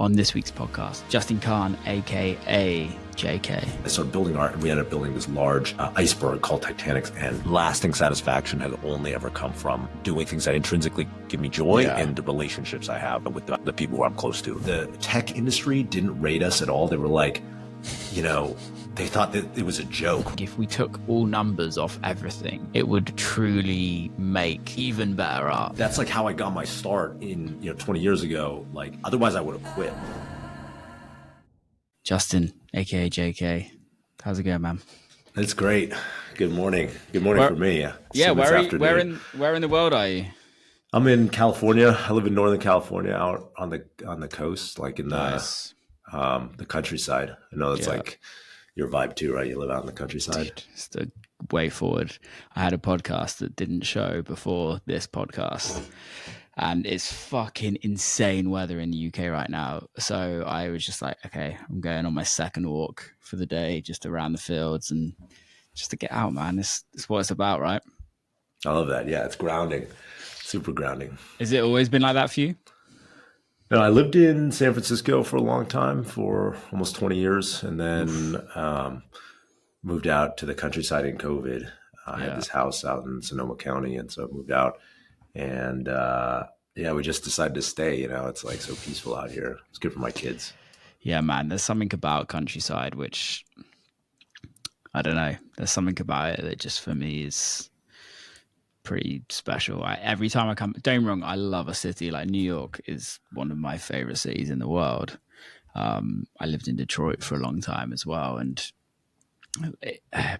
On this week's podcast, Justin Kan, aka JK. I started building art, and we ended up building this large iceberg called Titanic. And lasting satisfaction has only ever come from doing things that intrinsically give me joy and the relationships I have with the people who I'm close to. The tech industry didn't rate us at all. They were like, they thought that it was a joke. If we took all numbers off everything, it would truly make even better art. That's like how I got my start in 20 years ago. Like, otherwise I would have quit. Justin, aka JK, how's it going, man? It's great. Good morning. Good morning for me. Yeah, where in the world are you? I'm in California. I live in Northern California, out on the coast, like in the countryside. I know it's like your vibe too, right? You live out in the countryside. Dude, it's the way forward. I had a podcast that didn't show before this podcast, and it's fucking insane weather in the UK right now. So I was just like, okay, I'm going on my second walk for the day, just around the fields and just to get out, man. It's what it's about, right? I love that. Yeah, it's grounding. Super grounding. Has it always been like that for you? No, I lived in San Francisco for a long time, for almost 20 years, and then moved out to the countryside in COVID. I had this house out in Sonoma County, and so I moved out. And we just decided to stay. It's like so peaceful out here. It's good for my kids. Yeah, man. There's something about countryside which, I don't know. There's something about it that just for me is pretty special. Every time I come, don't get me wrong, I love a city. Like New York is one of my favorite cities in the world. I lived in Detroit for a long time as well,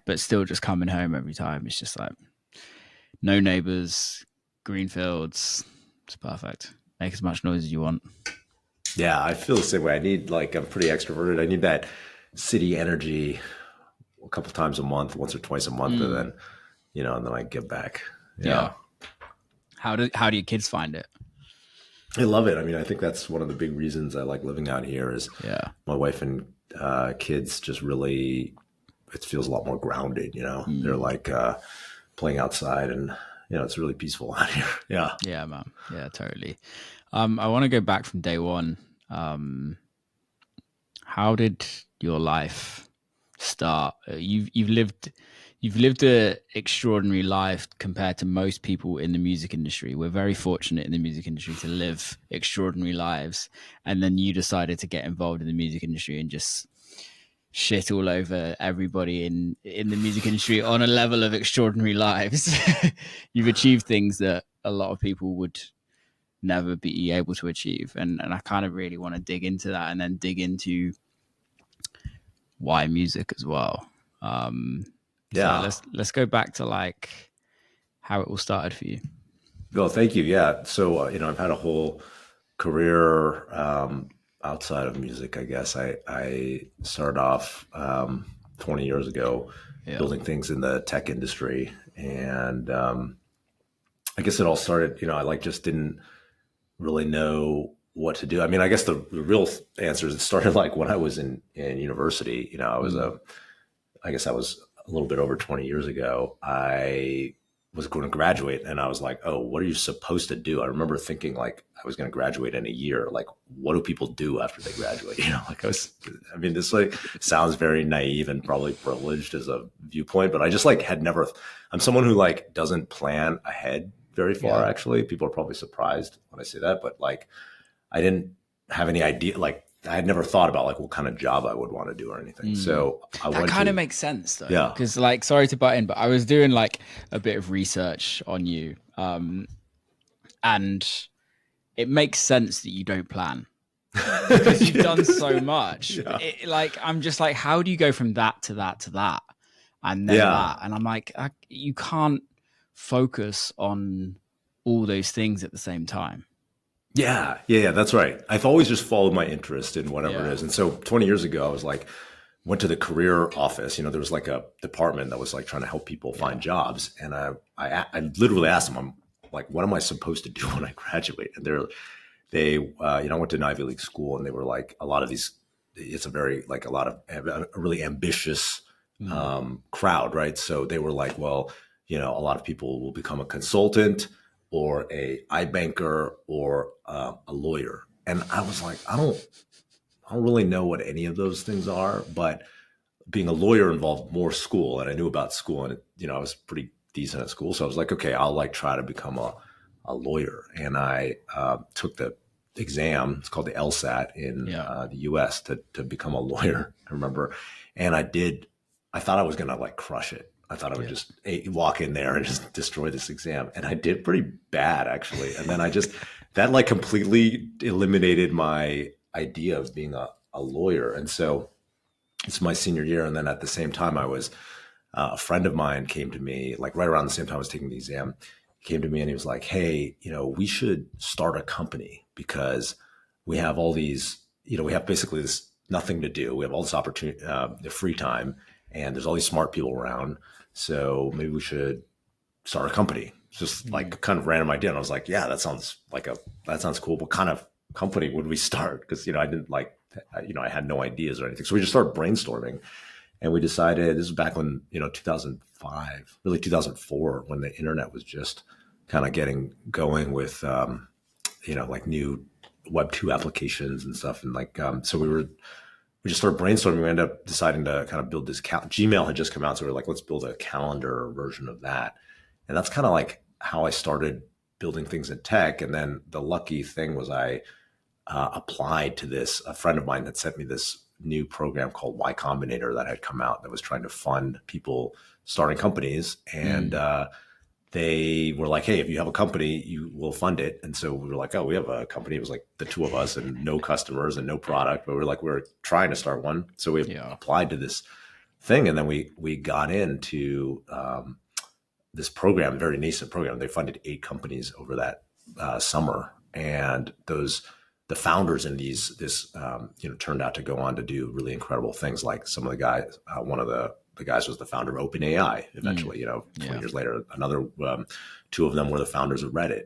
but still just coming home every time, it's just like no neighbors, green fields. It's perfect. Make as much noise as you want. Yeah, I feel the same way. I'm pretty extroverted. I need that city energy a couple times a month, once or twice a month, and then and then I get back. Yeah. How do your kids find it? They love it. I mean, I think that's one of the big reasons I like living out here is my wife and kids just really, it feels a lot more grounded, They're like playing outside and, it's really peaceful out here. Yeah. Yeah, man. Yeah, totally. I want to go back from day one. How did your life start? You've lived an extraordinary life compared to most people in the music industry. We're very fortunate in the music industry to live extraordinary lives. And then you decided to get involved in the music industry and just shit all over everybody in the music industry on a level of extraordinary lives. You've achieved things that a lot of people would never be able to achieve. And I kind of really want to dig into that and then dig into why music as well. So let's go back to like how it all started for you. Well, thank you. Yeah. So, I've had a whole career outside of music, I guess. I started off 20 years ago building things in the tech industry. And I guess it all started, I just didn't really know what to do. I mean, I guess the real answer is it started like when I was in university. I was I was a little bit over 20 years ago. I was going to graduate and I was like, oh, what are you supposed to do? I remember thinking like I was going to graduate in a year. Like, what do people do after they graduate? This like sounds very naive and probably privileged as a viewpoint, but I just I'm someone who like doesn't plan ahead very far. Actually, people are probably surprised when I say that, but like, I didn't have any idea. Like, I had never thought about like what kind of job I would want to do or anything. So that kind of makes sense though. Yeah. Because like, sorry to butt in, but I was doing like a bit of research on you. And it makes sense that you don't plan because you've done so much. I'm just like, how do you go from that to that to that? And then that? And I'm like, you can't focus on all those things at the same time. Yeah, that's right. I've always just followed my interest in whatever it is. And so 20 years ago, I was like, went to the career office. There was like a department that was like trying to help people find jobs. And I literally asked them, I'm like, what am I supposed to do when I graduate? And they I went to an Ivy League school and they were like, it's a really ambitious crowd, right? So they were like, well, a lot of people will become a consultant or a iBanker or a lawyer. And I was like, I don't I don't really know what any of those things are, but being a lawyer involved more school, and I knew about school, and I was pretty decent at school. So I was like, okay, I'll like try to become a lawyer. And I took the exam. It's called the LSAT in the US to become a lawyer, I remember. And I thought I was going to like crush it. I thought I would just walk in there and just destroy this exam. And I did pretty bad, actually. And then that like completely eliminated my idea of being a lawyer. And so it's my senior year. And then at the same time, a friend of mine came to me, like right around the same time I was taking the exam. He came to me and he was like, hey, we should start a company because we have all these, we have basically this nothing to do. We have all this opportunity, the free time, and there's all these smart people around. So maybe we should start a company. It's just like kind of random idea. And I was like, yeah, that sounds cool. What kind of company would we start? Because, I didn't I had no ideas or anything. So we just started brainstorming. And we decided, this was back when, 2005, really 2004, when the internet was just kind of getting going with, like new Web 2 applications and stuff. And so we just started brainstorming. We ended up deciding to kind of build this Gmail had just come out. So we were like, let's build a calendar version of that. And that's kind of like how I started building things in tech. And then the lucky thing was I applied to this. A friend of mine had sent me this new program called Y Combinator that had come out that was trying to fund people starting companies. And they were like, hey, if you have a company, you will fund it. And so we were like, oh, we have a company. It was like the two of us and no customers and no product, but we're trying to start one. So we applied to this thing. And then we got into this program, very nascent program. They funded 8 companies over that summer. And the founders in this turned out to go on to do really incredible things. Like some of the guys, one of the guys was the founder of OpenAI eventually, 20 years later. Another 2 of them were the founders of Reddit.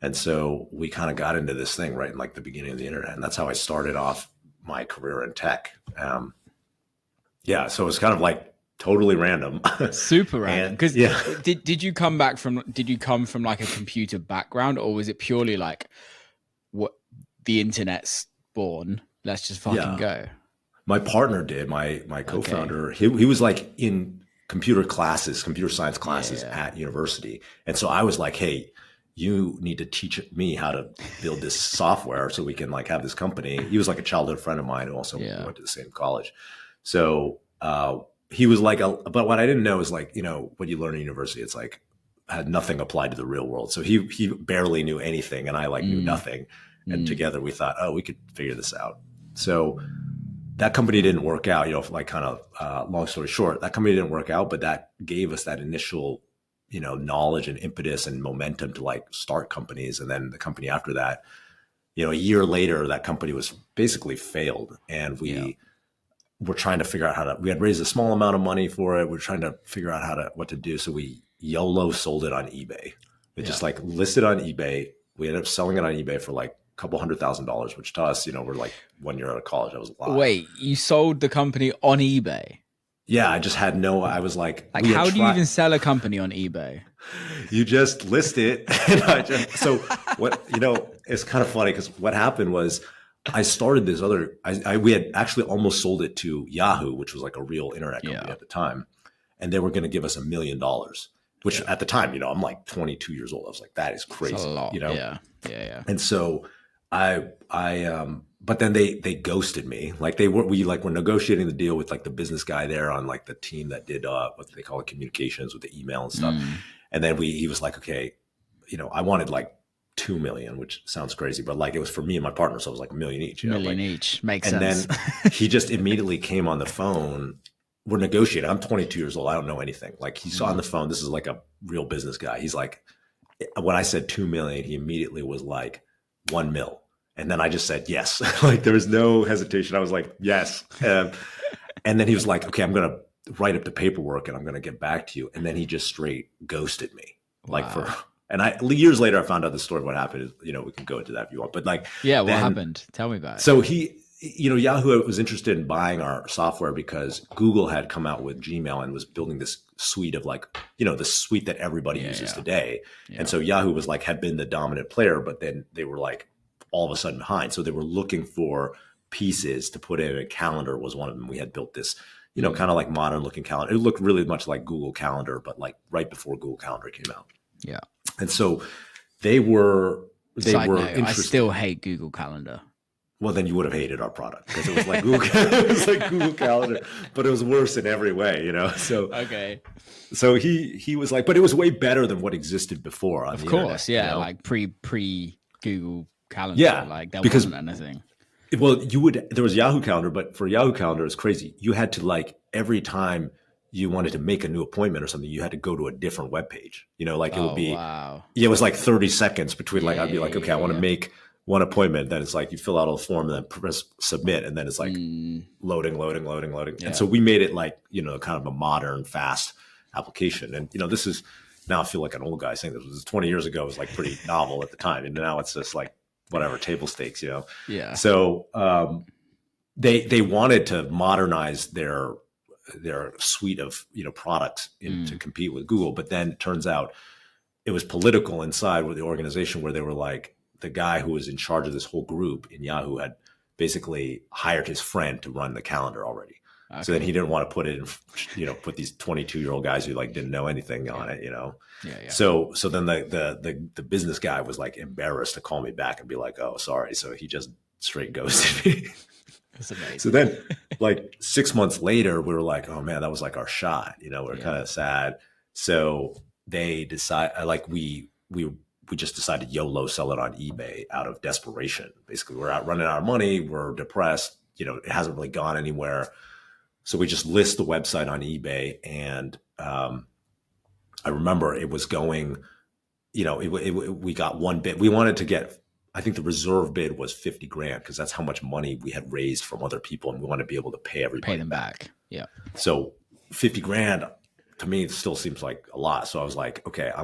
And so we kind of got into this thing right in like the beginning of the internet. And that's how I started off my career in tech. So it was kind of like totally random. Super random. Because did you come from like a computer background, or was it purely like what the internet's born, let's just fucking go? My partner did, my co-founder, he was like in computer science classes at university. And so I was like, hey, you need to teach me how to build this software so we can like have this company. He was like a childhood friend of mine who also went to the same college. So he was like, but what I didn't know is like, what you learn in university, it's like had nothing applied to the real world. So he barely knew anything and I like knew nothing. And together we thought, oh, we could figure this out. So that company didn't work out, long story short, that company didn't work out, but that gave us that initial, knowledge and impetus and momentum to like start companies. And then the company after that, a year later, that company was basically failed. And we were trying to figure out we had raised a small amount of money for it. We're trying to figure out what to do. So we YOLO sold it on eBay. We just like listed on eBay. We ended up selling it on eBay for like couple $100,000, which to us, we're like 1 year out of college. That was a lot. Wait, you sold the company on eBay? Yeah, I just had I was like how do you even sell a company on eBay? You just list it. So what, it's kind of funny because what happened was I started this we had actually almost sold it to Yahoo, which was like a real internet company at the time. And they were going to give us $1 million, which at the time, I'm like 22 years old. I was like, that is crazy. That's a lot. Yeah. And so but then they ghosted me. Like we were negotiating the deal with like the business guy there on like the team that did what they call it, communications with the email and stuff. And then he was like, okay, I wanted like 2 million, which sounds crazy, but like it was for me and my partner. So it was like $1 million each. Each makes sense. And then he just immediately came on the phone. We're negotiating. I'm 22 years old. I don't know anything. Like he saw on the phone, this is like a real business guy. He's like, when I said 2 million, he immediately was like 1 mil. And then I just said, yes, like there was no hesitation. I was like, yes. And then he was like, okay, I'm going to write up the paperwork and I'm going to get back to you. And then he just straight ghosted me. Years later, I found out the story of what happened. We can go into that if you want, but like, what happened? Tell me about it. So Yahoo was interested in buying our software because Google had come out with Gmail and was building this suite of like, the suite that everybody uses today. Yeah. And so Yahoo was like, had been the dominant player, but then they were like all of a sudden behind. So they were looking for pieces to put in a calendar was one of them. We had built this, kind of like modern looking calendar. It looked really much like Google Calendar, but like right before Google Calendar came out. Yeah. And so they were interested. I still hate Google Calendar. Well, then you would have hated our product because it was like Google, it was like Google Calendar, but it was worse in every way, So okay. So he was like, but it was way better than what existed before. Of course, internet, like pre Google Calendar, yeah, like there because, wasn't anything. Well, there was Yahoo Calendar, but for Yahoo Calendar, it's crazy. You had to like every time you wanted to make a new appointment or something, you had to go to a different webpage. Like it would be, it was like 30 seconds between I'd be like, okay, I want to make one appointment. Then it's like you fill out all the form and then press submit, and then it's like loading. Yeah. And so we made it like kind of a modern, fast application. And this is now I feel like an old guy saying this. Was 20 years ago. It was like pretty novel at the time, and now it's just like whatever, table stakes. Yeah. So they wanted to modernize their suite of products to compete with Google, but then it turns out it was political inside with the organization where they were like, the guy who was in charge of this whole group in Yahoo had basically hired his friend to run the calendar already. Okay. So then he didn't want to put it in, put these 22-year-old guys who like didn't know anything on it, Yeah. So then the business guy was like embarrassed to call me back and be like, oh, sorry. So he just straight ghosted me. That's amazing. So then like 6 months later, we were like, oh man, that was like our shot, we're kind of sad. So they decide we just decided YOLO, sell it on eBay out of desperation. Basically, we're running out of money. We're depressed. It hasn't really gone anywhere. So we just list the website on eBay. And I remember it was going, we got one bid. We wanted to get, I think the reserve bid was $50,000 because that's how much money we had raised from other people. And we want to be able to pay everybody them back. Yeah. So $50,000 to me still seems like a lot. So I was like, okay, I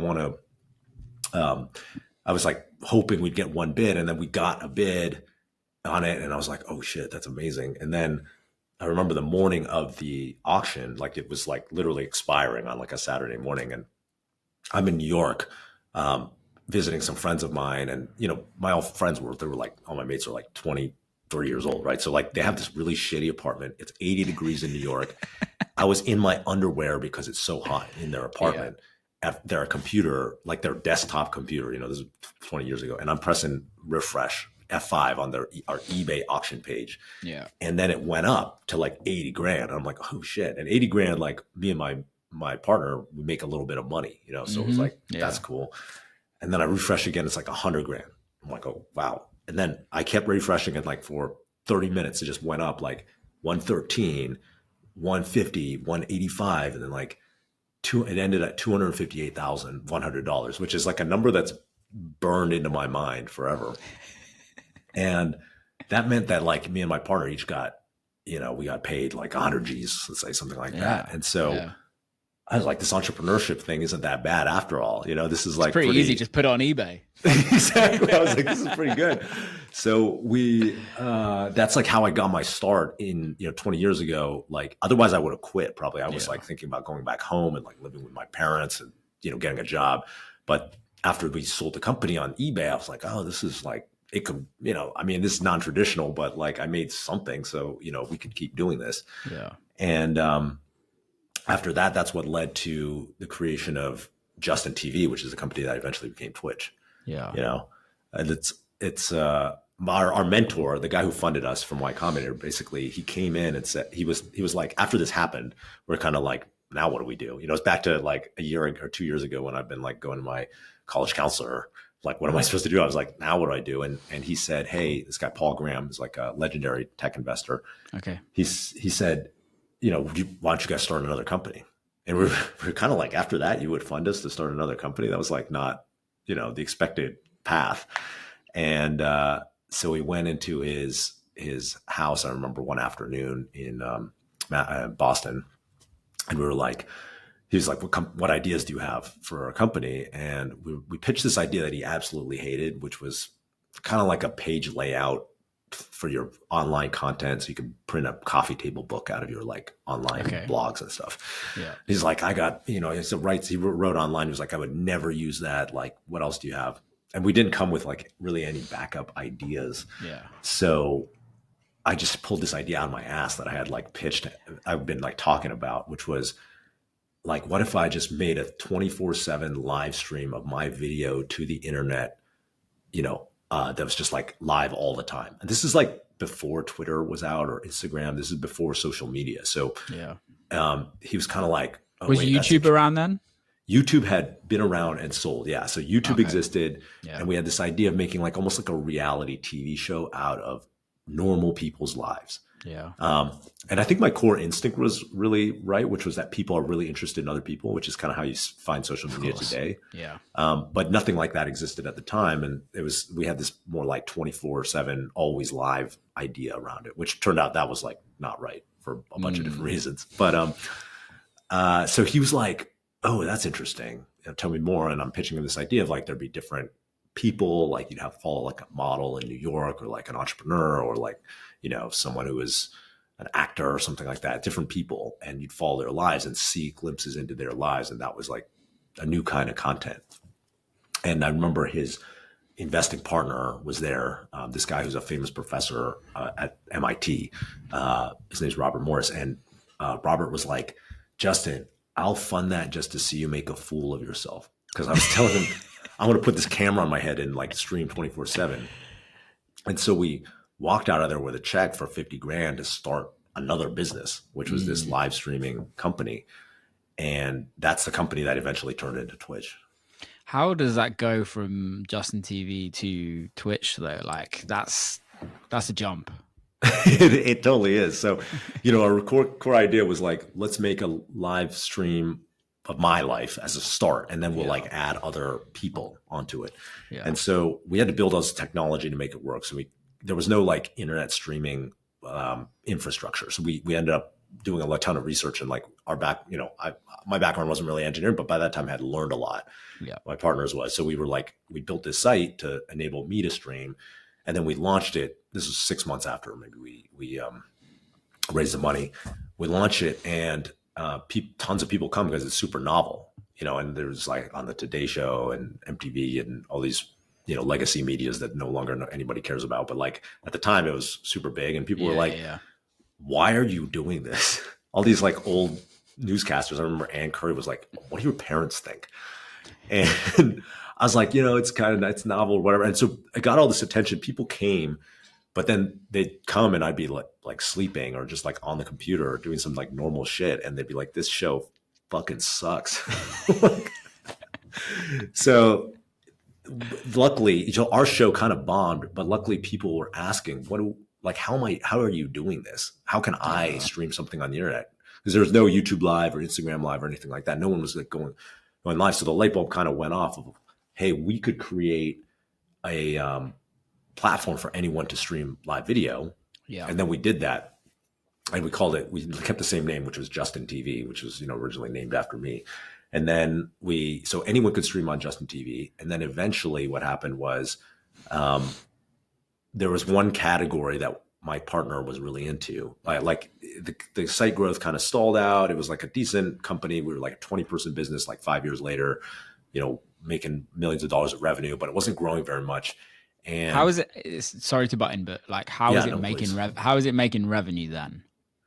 was like hoping we'd get one bid, and then we got a bid on it. And I was like, oh shit, that's amazing. And then I remember the morning of the auction, like it was like literally expiring on like a Saturday morning. And I'm in New York, visiting some friends of mine. And, my old friends all my mates are like 23 years old. Right. So like they have this really shitty apartment. It's 80 degrees in New York. I was in my underwear because it's so hot in their apartment. Yeah. At their computer, like their desktop computer, this is 20 years ago, and I'm pressing refresh F5 on our eBay auction page. Yeah. And then it went up to like $80,000. I'm like, oh shit. And $80,000, like me and my partner, we make a little bit of money, so it was like, that's cool. And then I refresh again, it's like $100,000. I'm like, oh wow. And then I kept refreshing it like for 30 minutes. It just went up like 113, 150, 185, and then like it ended at $258,100, which is like a number that's burned into my mind forever. And that meant that like me and my partner each got, we got paid like 100 G's, let's say something like that. And so I was like, this entrepreneurship thing isn't that bad after all. This is like pretty easy. Just put it on eBay. Exactly. I was like, this is pretty good. So that's like how I got my start in, 20 years ago. Like, otherwise I would have quit probably. I was like thinking about going back home and like living with my parents and, getting a job. But after we sold the company on eBay, I was like, oh, this is like, it could, this is non-traditional, but like I made something. So, we could keep doing this. Yeah. And, after that, that's what led to the creation of Justin TV, which is a company that eventually became Twitch. Yeah. And it's our mentor, the guy who funded us from Y Combinator, basically he came in and said, he was like, after this happened, we're kind of like, now what do we do? It's back to like a year or 2 years ago when I've been like going to my college counselor, like, what am I supposed to do? I was like, now what do I do? And he said, hey, this guy, Paul Graham, is like a legendary tech investor. Okay. He said, why don't you guys start another company? And we're kind of like, after that, you would fund us to start another company. That was like not, the expected path. And so we went into his house. I remember one afternoon in Boston, and we were like, he was like, what ideas do you have for a company? And we pitched this idea that he absolutely hated, which was kind of like a page layout for your online content, so you can print a coffee table book out of your like online blogs and stuff. Yeah. He's like, I got, he wrote online. He was like, I would never use that. Like, what else do you have? And we didn't come with like really any backup ideas. Yeah. So I just pulled this idea out of my ass that I had like pitched, I've been like talking about, which was like, what if I just made a 24/7 live stream of my video to the internet, that was just like live all the time. And this is like before Twitter was out or Instagram. This is before social media. So Yeah. he was kind of like, oh, Was wait, YouTube around then? YouTube had been around and sold. Yeah. So YouTube existed. Yeah. And we had this idea of making like almost like a reality TV show out of normal people's lives. Yeah. And I think my core instinct was really right, which was that people are really interested in other people, which is kind of how you find social media today. Yeah. But nothing like that existed at the time. And we had this more like 24/7, always live idea around it, which turned out that was like not right for a bunch of different reasons. But so he was like, oh, that's interesting. Tell me more. And I'm pitching him this idea of like, there'd be different people, like you'd have to follow like a model in New York or like an entrepreneur or like, someone who is an actor or something like that, different people, and you'd follow their lives and see glimpses into their lives. And that was like a new kind of content. And I remember his investing partner was there, this guy who's a famous professor at MIT. His name's Robert Morris. And Robert was like, Justin, I'll fund that just to see you make a fool of yourself. Because I was telling him, I'm going to put this camera on my head and like stream 24/7. And so we walked out of there with a check for 50 grand to start another business, which was this live streaming company. And that's the company that eventually turned into Twitch. How does that go from Justin TV to Twitch though? Like that's a jump. It totally is. So, our core idea was like, let's make a live stream of my life as a start, and then we'll like add other people onto it. Yeah. And so we had to build all this technology to make it work. So there was no like internet streaming infrastructure. So we ended up doing a ton of research, and like my background wasn't really engineering, but by that time I had learned a lot. Yeah. My partners was. So we built this site to enable me to stream. And then we launched it. This was 6 months after maybe we raised the money. We launched it, and tons of people come because it's super novel, and there's like on the Today Show and MTV and all these, legacy medias that no longer anybody cares about. But like at the time it was super big, and people were like, why are you doing this? All these like old newscasters. I remember Ann Curry was like, what do your parents think? And I was like, it's novel, whatever. And so I got all this attention. People came, but then they'd come and I'd be like sleeping or just like on the computer or doing some like normal shit. And they'd be like, this show fucking sucks. So luckily, our show kind of bombed, but luckily people were asking, how are you doing this? How can I stream something on the internet? Because there was no YouTube Live or Instagram Live or anything like that. No one was like going live. So the light bulb kind of went off of, hey, we could create a platform for anyone to stream live video. Yeah. And then we did that. And we kept the same name, which was Justin TV, which was, originally named after me. And then so anyone could stream on Justin TV. And then eventually what happened was there was one category that my partner was really into. Like the site growth kind of stalled out. It was like a decent company. We were like a 20-person business, like 5 years later, making millions of dollars of revenue, but it wasn't growing very much. And how is it? Sorry to butt in, but like, how is it making revenue then?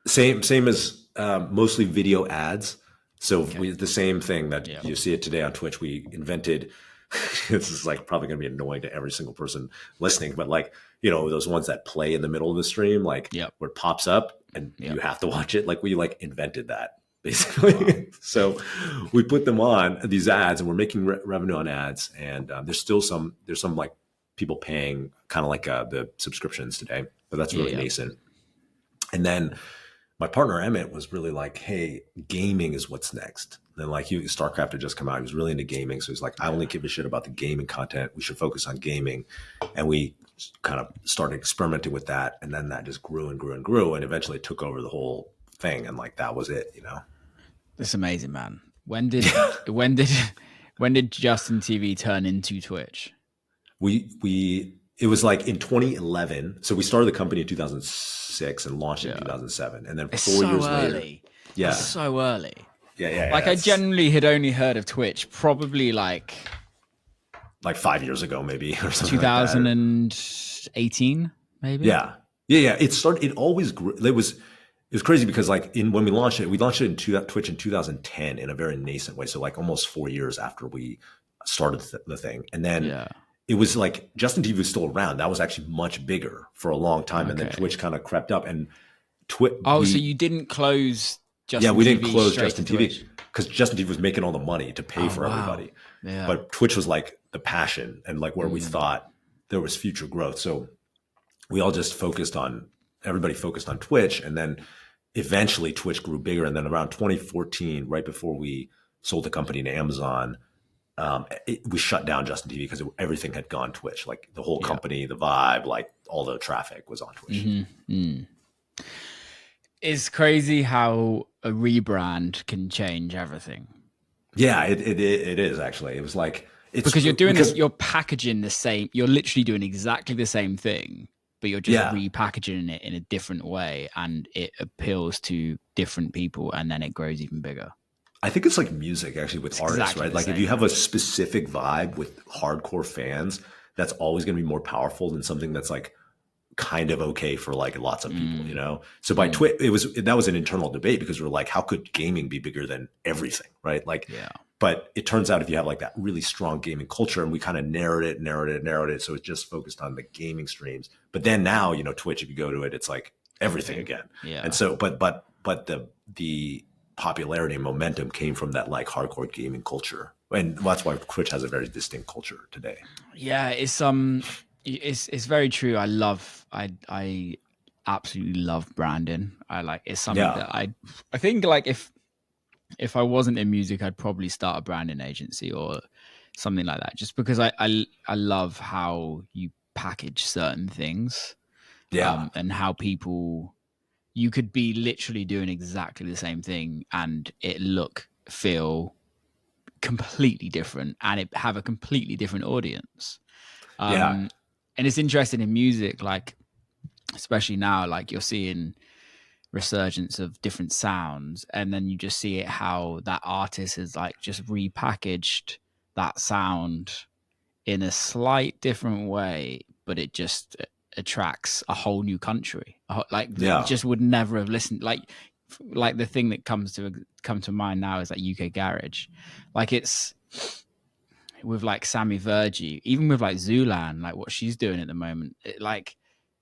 Same as mostly video ads. So the same thing that you see it today on Twitch. We invented. This is like probably going to be annoying to every single person listening, but like, those ones that play in the middle of the stream, like where it pops up and you have to watch it. Like we like invented that basically. Wow. So we put them on these ads, and we're making revenue on ads. And there's some like people paying kind of like the subscriptions today, but that's really nascent. And then my partner Emmett was really like, hey, gaming is what's next. And like StarCraft had just come out. He was really into gaming. So he's like, I only give a shit about the gaming content. We should focus on gaming. And we kind of started experimenting with that. And then that just grew and grew and grew, and eventually took over the whole thing. And like, that was it, That's amazing, man. When did Justin TV turn into Twitch? It was like in 2011. So we started the company in 2006 and launched in 2007. And then 4 years later. Yeah. It's so early. Yeah. Like I generally had only heard of Twitch probably like 5 years ago, maybe, or something 2018, maybe. Yeah. Yeah. It always grew. It was crazy because like when we launched it in Twitch in 2010 in a very nascent way. So like almost 4 years after we started the thing. And then it was like Justin TV was still around. That was actually much bigger for a long time. And then Twitch kind of crept up and so you didn't close Justin TV? We didn't close Justin TV because Justin TV was making all the money to pay for everybody. Yeah. But Twitch was like the passion and like where we thought there was future growth. So we all just everybody focused on Twitch. And then eventually Twitch grew bigger. And then around 2014, right before we sold the company to Amazon, we shut down Justin TV because everything had gone Twitch. Like the whole company, the vibe, like all the traffic was on Twitch. It's crazy how a rebrand can change everything. Yeah, it is actually. It was like because you're doing this, you're packaging the same. You're literally doing exactly the same thing, but you're just repackaging it in a different way, and it appeals to different people, and then it grows even bigger. I think it's like music actually with artists, exactly right? Like if you have a specific vibe with hardcore fans, that's always going to be more powerful than something that's like kind of okay for like lots of people, you know? So by Twitch, that was an internal debate because we were like, how could gaming be bigger than everything, right? Like, but it turns out if you have like that really strong gaming culture, and we kind of narrowed it. So it's just focused on the gaming streams. But then now, you know, Twitch, if you go to it, it's like everything again. Yeah. And so, but the popularity and momentum came from that like hardcore gaming culture. And that's why Twitch has a very distinct culture today. Yeah. It's very true. I absolutely love branding. It's something that I think like if I wasn't in music, I'd probably start a branding agency or something like that, just because I love how you package certain things. And how you could be literally doing exactly the same thing and it feel completely different, and it have a completely different audience. And it's interesting in music, like especially now, like you're seeing resurgence of different sounds, and then you just see it how that artist has like just repackaged that sound in a slight different way, but it just attracts a whole new country. Just would never have listened. Like the thing that come to mind now is like UK garage. Like it's with like Sammy Vergie, even with like Zulan, like what she's doing at the moment, like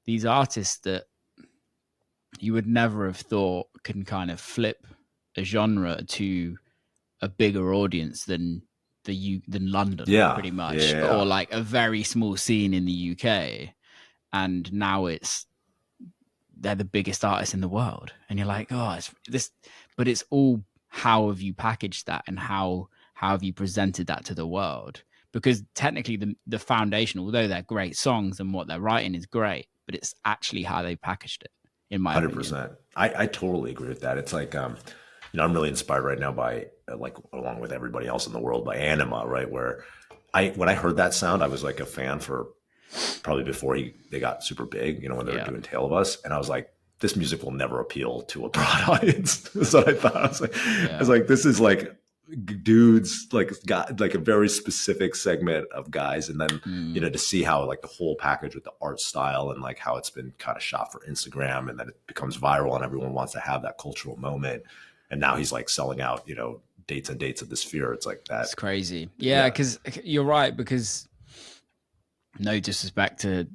these artists that you would never have thought can kind of flip a genre to a bigger audience than London, pretty much, or like a very small scene in the UK. And now they're the biggest artists in the world, and you're like, oh, it's this, but it's all how have you packaged that, and how have you presented that to the world? Because technically the foundation, although they're great songs and what they're writing is great, but it's actually how they packaged it, in my 100%. Opinion. I totally agree with that. It's like, I'm really inspired right now by like, along with everybody else in the world, by Anima, right? Where when I heard that sound, I was like a fan for probably before they got super big, when they were doing Tale of Us. And I was like, this music will never appeal to a broad audience. That's what I thought. I was like, this is like dudes, like got like a very specific segment of guys. And then, to see how like the whole package with the art style and like how it's been kind of shot for Instagram, and then it becomes viral and everyone wants to have that cultural moment. And now he's like selling out, dates and dates of the Sphere. It's like that. It's crazy. Yeah. Cause you're right. Because no disrespect to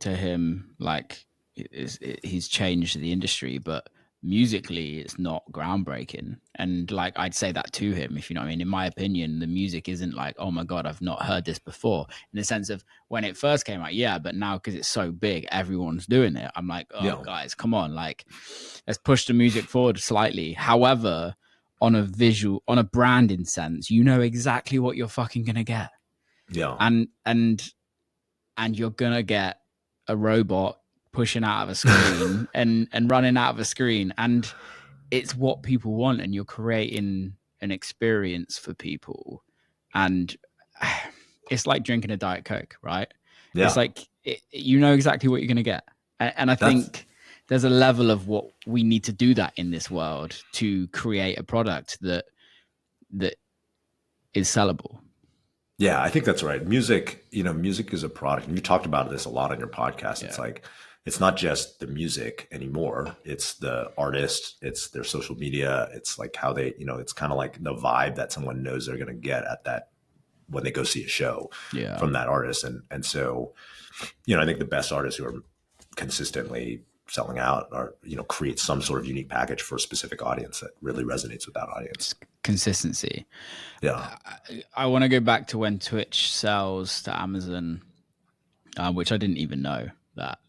him, like he's changed the industry, but musically it's not groundbreaking. And like I'd say that to him, if you know what I mean. In my opinion, the music isn't like, oh my god, I've not heard this before, in the sense of when it first came out, but now because it's so big, everyone's doing it. I'm like, guys, come on, like let's push the music forward slightly. However, on a branding sense, you know exactly what you're fucking gonna get. And you're gonna get a robot pushing out of a screen and running out of a screen, and it's what people want, and you're creating an experience for people. And it's like drinking a Diet Coke, right? It's like you know exactly what you're gonna get, and I think there's a level of what we need to do that in this world to create a product that is sellable. Yeah, I think that's right. Music is a product, and you talked about this a lot on your podcast. It's like it's not just the music anymore. It's the artist, it's their social media. It's like how they, it's kind of like the vibe that someone knows they're going to get at that when they go see a show from that artist. And so, I think the best artists who are consistently selling out or, create some sort of unique package for a specific audience that really resonates with that audience. Consistency. Yeah. I want to go back to when Twitch sells to Amazon, which I didn't even know that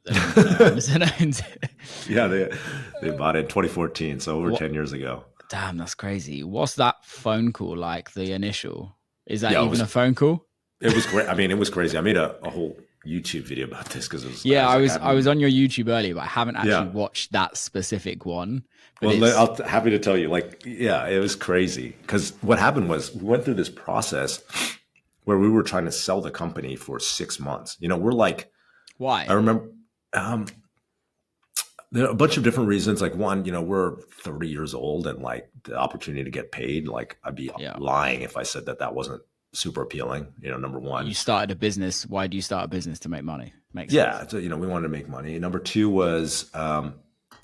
Amazon owns it. Yeah, they bought it in 2014, so over 10 years ago. Damn, that's crazy. What's that phone call like, the initial? Is that even a phone call? It was great. I mean, it was crazy. I made a whole YouTube video about this because it was. Yeah, I was on your YouTube earlier, but I haven't actually watched that specific one. Well, I'm happy to tell you, it was crazy because what happened was we went through this process where we were trying to sell the company for 6 months. We're like, why? I remember there are a bunch of different reasons. Like one, we're 30 years old and like the opportunity to get paid, like I'd be lying if I said that wasn't super appealing. Number one, you started a business. Why do you start a business? To make money? Makes sense. Yeah. So, we wanted to make money. Number two was,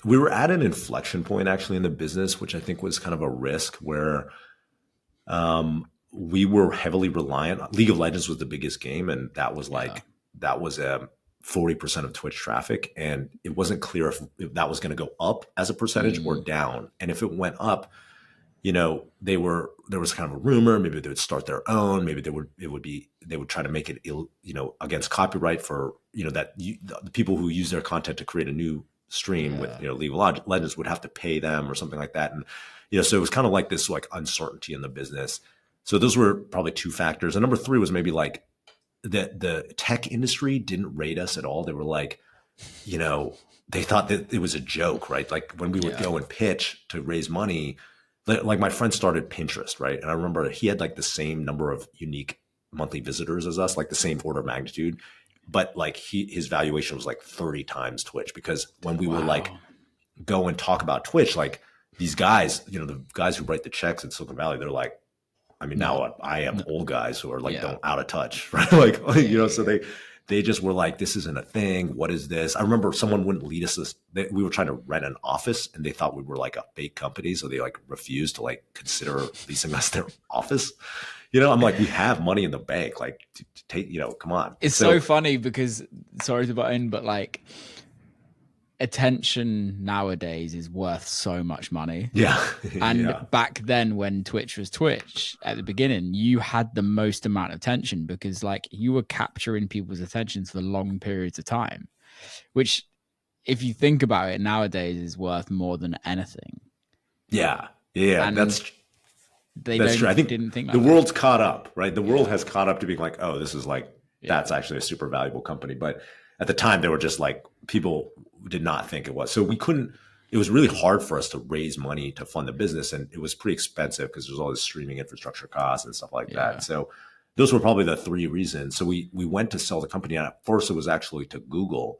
we were at an inflection point actually in the business, which I think was kind of a risk where, we were heavily reliant. League of Legends was the biggest game. And that was that was 40% of Twitch traffic. And it wasn't clear if that was going to go up as a percentage or down. And if it went up, there was kind of a rumor, maybe they would start their own, maybe they would try to make it against copyright for, the people who use their content to create a new stream with, League of Legends would have to pay them or something like that. And, so it was kind of like this like uncertainty in the business. So those were probably two factors. And number three was maybe like the tech industry didn't rate us at all. They were like, they thought that it was a joke, right? Like when we would go and pitch to raise money, like my friend started Pinterest, right? And I remember he had like the same number of unique monthly visitors as us, like the same order of magnitude, but like his valuation was like 30 times Twitch, because when we would like go and talk about Twitch, like these guys, the guys who write the checks in Silicon Valley, they're like, now I have old guys who are like don't out of touch, right? So they just were like, this isn't a thing. What is this? I remember someone wouldn't lead us. We were trying to rent an office and they thought we were like a fake company. So they like refused to like consider leasing us their office. I'm like, we have money in the bank. Like to take, come on. It's so funny because, sorry to butt in, but like attention nowadays is worth so much money. Yeah. And back then when Twitch was Twitch at the beginning, you had the most amount of attention because like you were capturing people's attention for long periods of time, which if you think about it nowadays is worth more than anything. Yeah. And that's true. I think didn't think the world's caught up, right? The world has caught up to being like, oh, this is like, that's actually a super valuable company. But at the time they were just like, people did not think it was. So it was really hard for us to raise money to fund the business. And it was pretty expensive because there's all this streaming infrastructure costs and stuff like that. So those were probably the three reasons. So we went to sell the company. And at first it was actually to Google.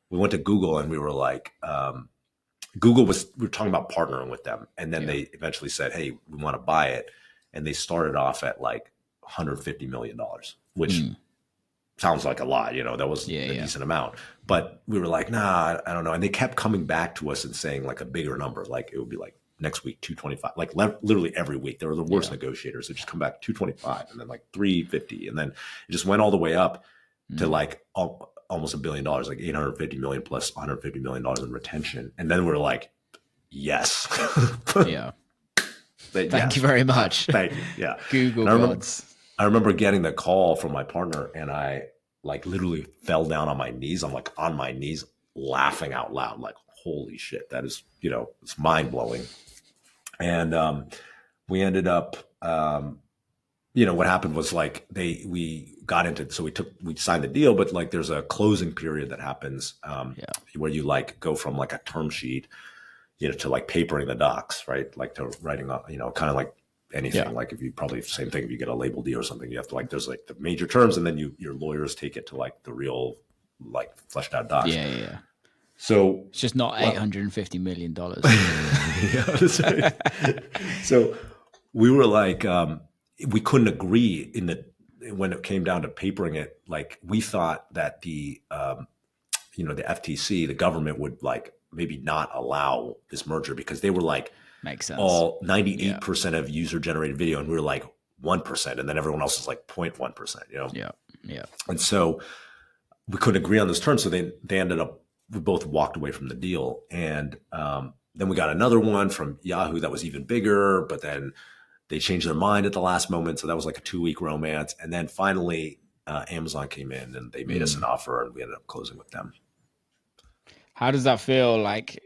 We went to Google and we were like, we were talking about partnering with them. And then they eventually said, hey, we want to buy it. And they started off at like $150 million, which sounds like a lot, that was a decent amount, but we were like, nah, I don't know. And they kept coming back to us and saying like a bigger number. Like it would be like next week, 225, like literally every week. They were the worst negotiators. They just come back 225 and then like 350. And then it just went all the way up to like almost $1 billion, like 850 million plus $150 million in retention. And then we're like, yes. Thank you very much. Thank you. Yeah. Google gods. I remember getting the call from my partner and I like literally fell down on my knees. I'm like on my knees laughing out loud, like, holy shit, that is, it's mind blowing. And we ended up, what happened was like we signed the deal, but like there's a closing period that happens where you like go from like a term sheet, to like papering the docs, right? Like to writing up, kind of like anything. Like if you probably same thing, if you get a label deal or something, you have to like, there's like the major terms and then your lawyers take it to like the real, like fleshed out docs. Yeah. So it's just not $850 million. So we were like, we couldn't agree when it came down to papering it. Like we thought that the FTC, the government would like maybe not allow this merger because they were like, makes sense. All 98% of user generated video, and we were like 1%, and then everyone else is like 0.1%. Yeah. And so we couldn't agree on those terms, so they ended up, we both walked away from the deal, and then we got another one from Yahoo that was even bigger, but then they changed their mind at the last moment, so that was like a 2-week romance, and then finally Amazon came in and they made us an offer, and we ended up closing with them. How does that feel? Like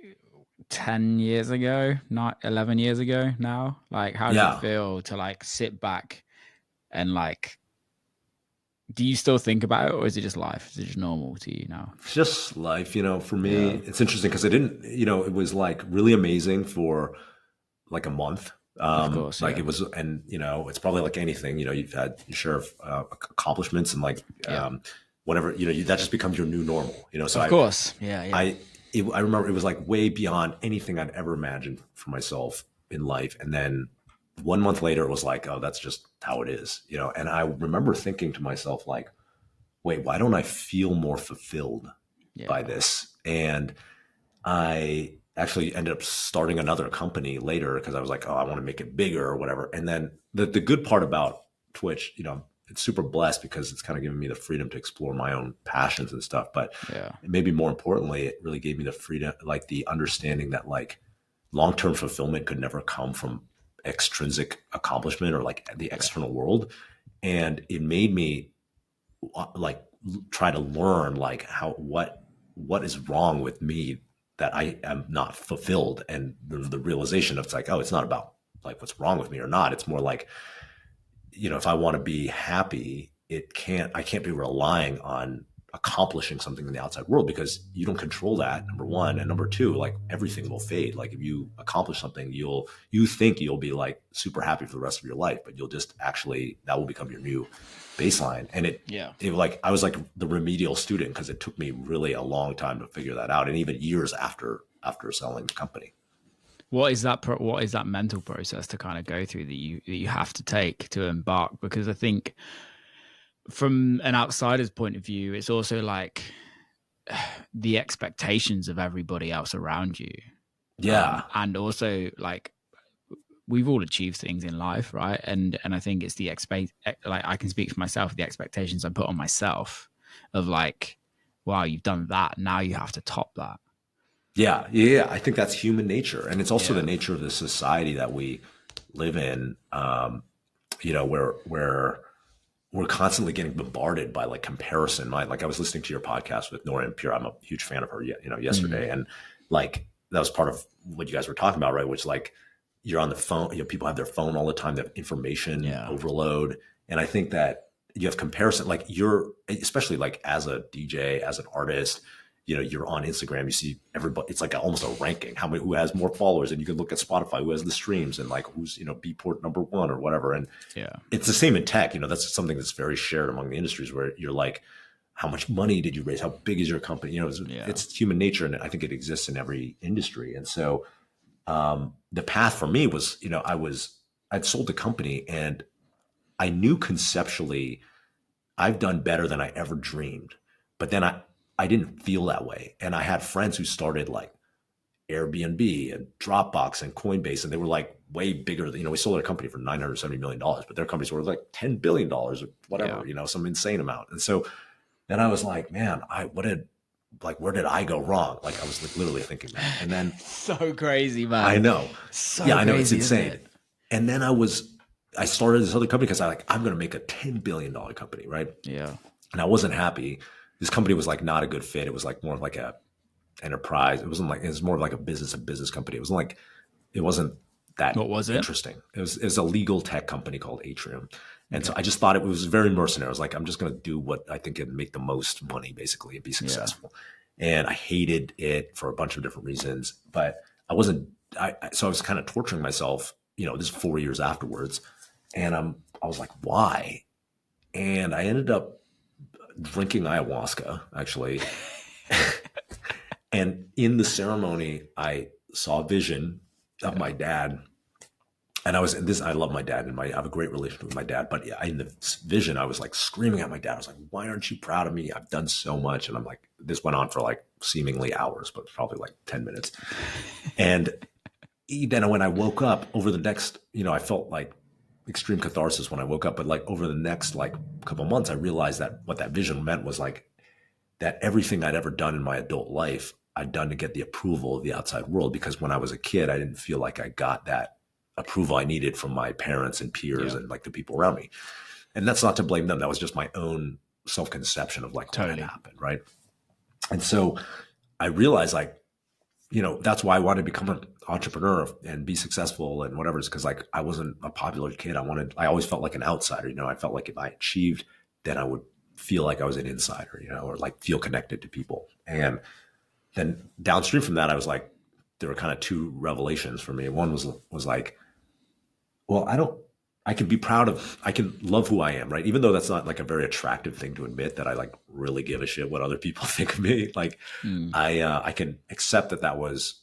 10 years ago, not 11 years ago now? Like, how does it feel to like sit back and like, do you still think about it, or is it just life? Is it just normal to you now? It's just life, for me. It's interesting because I didn't, it was like really amazing for like a month. Of course, like it was, and it's probably like anything, you've had your share of accomplishments and like whatever, that just becomes your new normal, so of course. I remember it was like way beyond anything I'd ever imagined for myself in life. And then 1 month later, it was like, oh, that's just how it is, and I remember thinking to myself, like, wait, why don't I feel more fulfilled by this? And I actually ended up starting another company later because I was like, oh, I want to make it bigger or whatever. And then the good part about Twitch, it's super blessed because it's kind of given me the freedom to explore my own passions and stuff. But maybe more importantly, it really gave me the freedom, like the understanding that like long-term fulfillment could never come from extrinsic accomplishment or like the external world. And it made me like try to learn like what is wrong with me that I am not fulfilled. And the realization of it's like, oh, it's not about like what's wrong with me or not. It's more like, if I want to be happy, I can't be relying on accomplishing something in the outside world because you don't control that, number one. And number two, like everything will fade. Like if you accomplish something, you think you'll be like super happy for the rest of your life, but you'll just actually, that will become your new baseline. And it like, I was like the remedial student because it took me really a long time to figure that out. And even years after selling the company. What is that mental process to kind of go through that you have to take to embark? Because I think from an outsider's point of view, it's also like the expectations of everybody else around you. Yeah. And also like we've all achieved things in life, right? And I think it's like I can speak for myself, the expectations I put on myself of like, wow, you've done that. Now you have to top that. Yeah. I think that's human nature. And it's also the nature of the society that we live in, where we're constantly getting bombarded by like comparison. Like I was listening to your podcast with Nora and Pure. I'm a huge fan of her, yesterday. And like, that was part of what you guys were talking about, right? Which like you're on the phone, people have their phone all the time. They have information overload. And I think that you have comparison, like especially like as a DJ, as an artist, you're on Instagram, you see everybody, it's like almost a ranking, who has more followers, and you can look at Spotify, who has the streams and like who's, Beatport number one or whatever. And it's the same in tech, that's something that's very shared among the industries where you're like, how much money did you raise? How big is your company? It's human nature. And I think it exists in every industry. And so the path for me was, I'd sold the company and I knew conceptually I've done better than I ever dreamed, but then I didn't feel that way. And I had friends who started like Airbnb and Dropbox and Coinbase, and they were like way bigger than, we sold our company for $970 million, but their companies were like $10 billion or whatever, some insane amount. And so then I was like, man, where did I go wrong? Like I was like literally thinking that. And then so crazy, man. I know. I know, it's insane. It? And then I started this other company because I'm going to make a $10 billion company. Right. Yeah. And I wasn't happy. This company was like not a good fit. It was like more of like a enterprise. It was more of like a business company. It wasn't that what was it? Interesting. It was a legal tech company called Atrium. And so I just thought it was very mercenary. I was like, I'm just going to do what I think can make the most money basically and be successful. And I hated it for a bunch of different reasons, but I wasn't, so I was kind of torturing myself, this is 4 years afterwards. And I was like, why? And I ended up drinking ayahuasca, actually. And in the ceremony, I saw a vision of my dad And I love my dad, and I have a great relationship with my dad. But in the vision, I was like screaming at my dad. I was like, "Why aren't you proud of me? I've done so much." And I'm like, this went on for like seemingly hours, but probably like 10 minutes. And then when I woke up over the next, I felt like extreme catharsis when I woke up. But like over the next like couple months, I realized that what that vision meant was like that everything I'd ever done in my adult life, I'd done to get the approval of the outside world. Because when I was a kid, I didn't feel like I got that approval I needed from my parents and peers and like the people around me. And that's not to blame them. That was just my own self-conception of like what had happened. Right. And so I realized like, that's why I wanted to become an entrepreneur and be successful and whatever. It's because like I wasn't a popular kid. I always felt like an outsider. I felt like if I achieved, then I would feel like I was an insider, or like feel connected to people. And then downstream from that, I was like, there were kind of two revelations for me. One was like, well, I can love who I am, right? Even though that's not like a very attractive thing to admit, that I like really give a shit what other people think of me. Like I can accept that was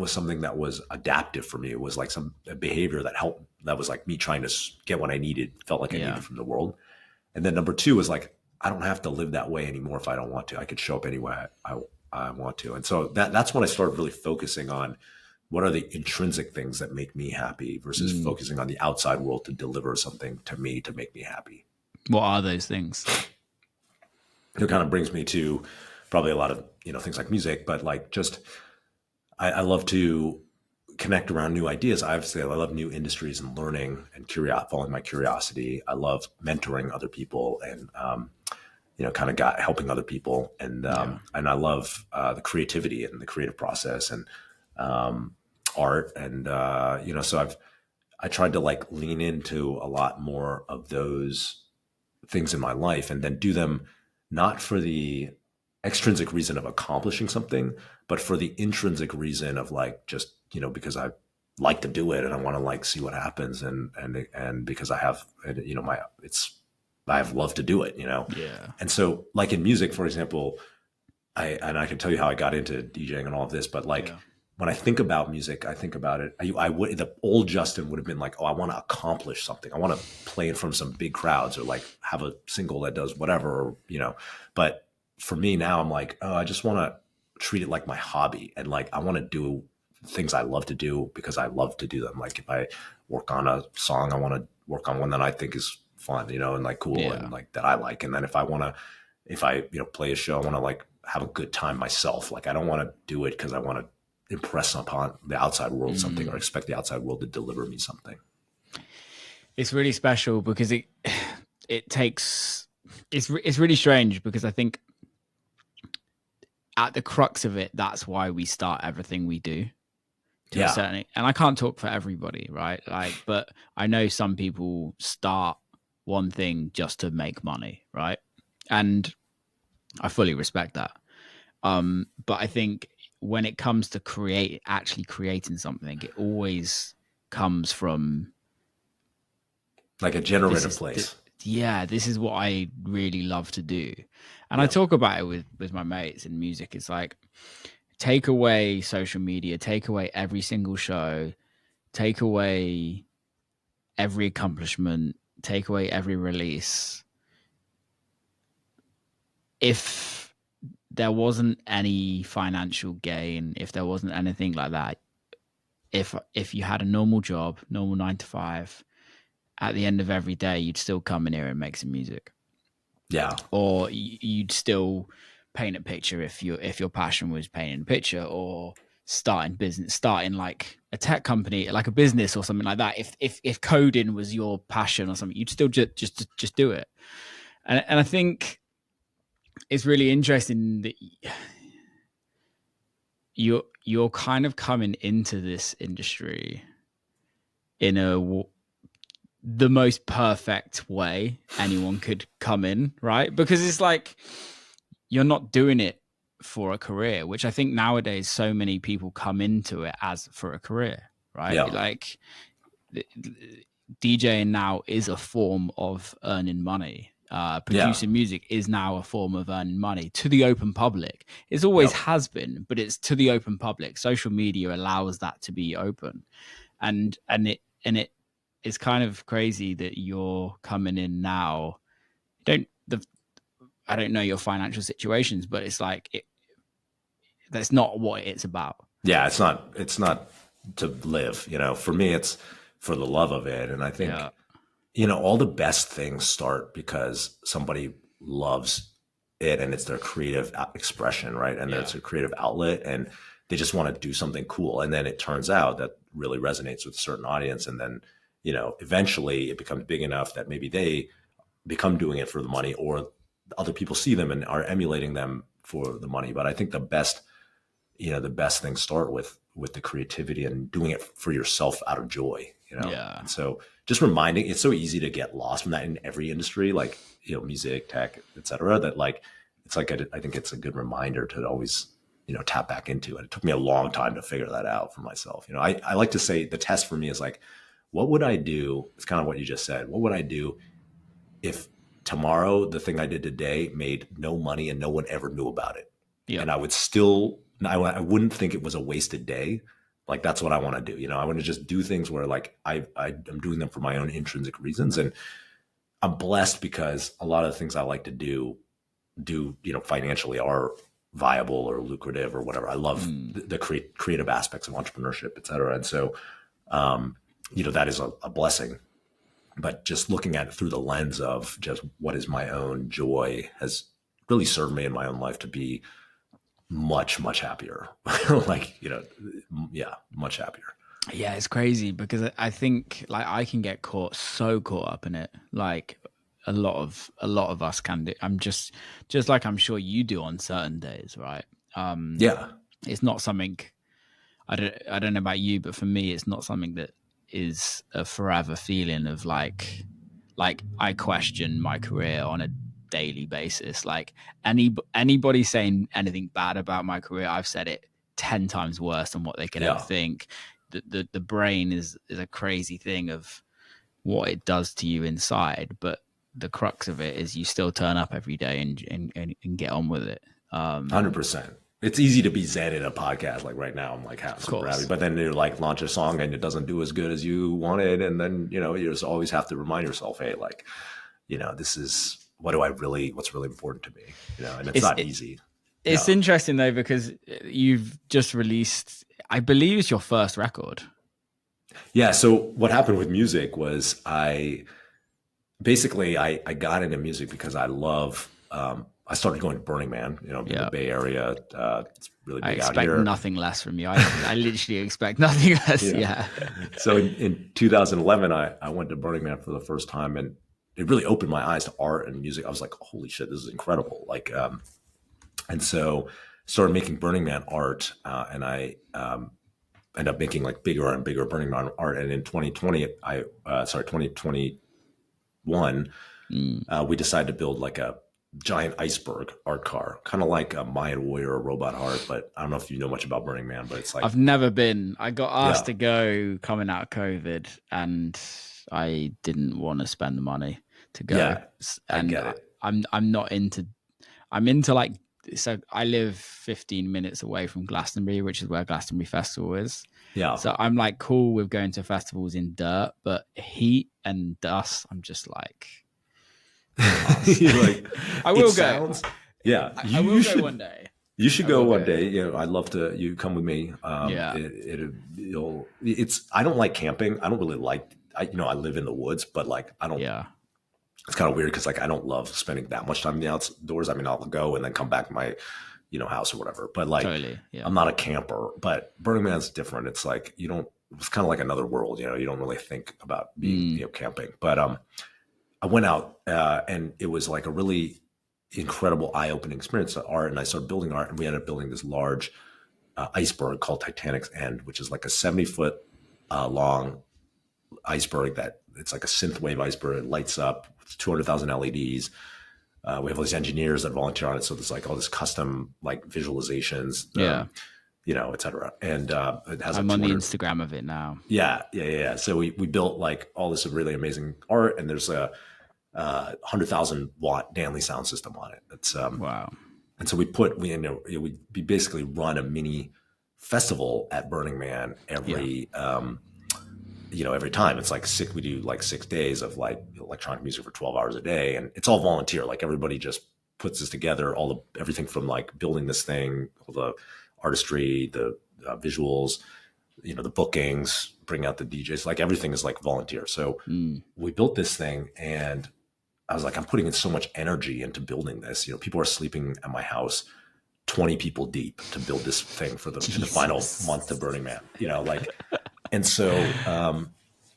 something that was adaptive for me. It was like some behavior that helped, that was like me trying to get what I needed, felt like I needed from the world. And then number two was like, I don't have to live that way anymore if I don't want to. I could show up any way I want to. And so that's when I started really focusing on what are the intrinsic things that make me happy versus focusing on the outside world to deliver something to me to make me happy. What are those things? It kind of brings me to probably a lot of, things like music, but like just, I love to connect around new ideas. Obviously, I love new industries and learning and following my curiosity. I love mentoring other people and, kind of helping other people. And I love the creativity and the creative process and art. And, so I tried to like lean into a lot more of those things in my life and then do them not for the extrinsic reason of accomplishing something, but for the intrinsic reason of like, just, because I like to do it and I want to like see what happens. And because I have, I have love to do it, Yeah. And so like in music, for example, I can tell you how I got into DJing and all of this, but like when I think about music, I think about it. The old Justin would have been like, oh, I want to accomplish something. I want to play in front of some big crowds or like have a single that does whatever, but for me now, I'm like, oh, I just want to treat it like my hobby. And like, I want to do things I love to do because I love to do them. Like if I work on a song, I want to work on one that I think is fun, and like cool and like that I like. And then if I play a show, I want to like have a good time myself. Like I don't want to do it because I want to impress upon the outside world something or expect the outside world to deliver me something. It's really special because it's really strange because I think at the crux of it, that's why we start everything we do to a certain, and I can't talk for everybody, right? Like, but I know some people start one thing just to make money, right? And I fully respect that. But I think when it comes to actually creating something, it always comes from like a generative place. This is what I really love to do. And I talk about it with my mates in music. It's like, take away social media, take away every single show, take away every accomplishment, take away every release. If there wasn't any financial gain, if there wasn't anything like that, if you had a normal job, normal 9 to 5, at the end of every day, you'd still come in here and make some music. Yeah. Or you'd still paint a picture if your passion was painting a picture, or starting like a tech company, like a business or something like that. If coding was your passion or something, you'd still just do it. And I think it's really interesting that you're kind of coming into this industry in the most perfect way anyone could come in, right? Because it's like you're not doing it for a career, which I think nowadays so many people come into it as for a career, right? Yeah. Like DJing now is a form of earning money. Producing music is now a form of earning money to the open public. It always has been, but it's to the open public. Social media allows that to be open, and it's kind of crazy that you're coming in now. I don't know your financial situations, but it's like that's not what it's about. Yeah, it's not to live, for me it's for the love of it. And I think, all the best things start because somebody loves it and it's their creative expression, right? And it's a creative outlet and they just want to do something cool. And then it turns out that really resonates with a certain audience. And then, eventually it becomes big enough that maybe they become doing it for the money, or other people see them and are emulating them for the money. But I think the best things start with the creativity and doing it for yourself out of joy, Yeah. And so just reminding, it's so easy to get lost from that in every industry, like, music, tech, etc. That like, it's like, I think it's a good reminder to always, tap back into it. It took me a long time to figure that out for myself. I like to say the test for me is like, what would I do? It's kind of what you just said. What would I do if tomorrow the thing I did today made no money and no one ever knew about it? Yeah. And I would still, I wouldn't think it was a wasted day. Like, that's what I want to do. I want to just do things where like I'm doing them for my own intrinsic reasons. And I'm blessed because a lot of the things I like to do, financially are viable or lucrative or whatever. I love the creative aspects of entrepreneurship, et cetera. And so, that is a blessing. But just looking at it through the lens of just what is my own joy has really served me in my own life to be much, much happier. Like, much happier. Yeah, it's crazy because I think like I can get so caught up in it. Like a lot of us can do. I'm just like I'm sure you do on certain days, right? It's not something I don't know about you, but for me, it's not something that is a forever feeling of like I question my career on a daily basis. Like anybody saying anything bad about my career, I've said it 10 times worse than what they could ever think. The brain is a crazy thing of what it does to you inside, but the crux of it is you still turn up every day and get on with it. 100%. It's easy to be zen in a podcast. Like right now, I'm like super happy, but then you like launch a song and it doesn't do as good as you wanted. And then, you just always have to remind yourself, hey, like, this is what's really important to me, and it's not easy. It's interesting though, because you've just released, I believe it's your first record. Yeah. So what happened with music was I got into music because I love, I started going to Burning Man, in the Bay Area. It's really big out here. I expect nothing less from you. I literally expect nothing less. Yeah. So in 2011, I went to Burning Man for the first time, and it really opened my eyes to art and music. I was like, holy shit, this is incredible. Like, and so started making Burning Man art, and I ended up making like bigger and bigger Burning Man art. And in 2021, we decided to build like a giant iceberg art car, kind of like a Mayan warrior or robot art. But I don't know if you know much about Burning Man, but it's like, I've never been. I got asked to go coming out of COVID, and I didn't want to spend the money to go. Yeah, and I get it. I'm not into. I'm into like, so I live 15 minutes away from Glastonbury, which is where Glastonbury Festival is. Yeah. So I'm like cool with going to festivals in dirt, but heat and dust, I'm just like. Like, I will go. Yeah, I will go one day. You should go one day. I'd love to. You come with me. Yeah. It's. I don't like camping. I don't really like. I live in the woods, but like I don't. Yeah. It's kind of weird because like I don't love spending that much time in the outdoors. I mean, I'll go and then come back to my, house or whatever. But like, totally, yeah. I'm not a camper. But Burning Man's different. It's like it's kind of like another world. You don't really think about being camping. But I went out and it was like a really incredible eye-opening experience of art. And I started building art, and we ended up building this large iceberg called Titanic's End, which is like a 70-foot long iceberg that it's like a synthwave iceberg. It lights up with 200,000 LEDs. We have all these engineers that volunteer on it. So there's like all this custom like visualizations, et cetera. And it has I'm on the Instagram of it now. Yeah. So we built like all this really amazing art, and there's a 100,000 watt Danley sound system on it. It's wow. And so we basically run a mini festival at Burning Man every every time it's like we do like 6 days of like electronic music for 12 hours a day. And it's all volunteer. Like everybody just puts this together, everything from like building this thing, all the artistry, the visuals, the bookings, bring out the DJs, like everything is like volunteer. So we built this thing, and I was like, I'm putting in so much energy into building this. People are sleeping at my house 20 people deep to build this thing for the final month of Burning Man, and so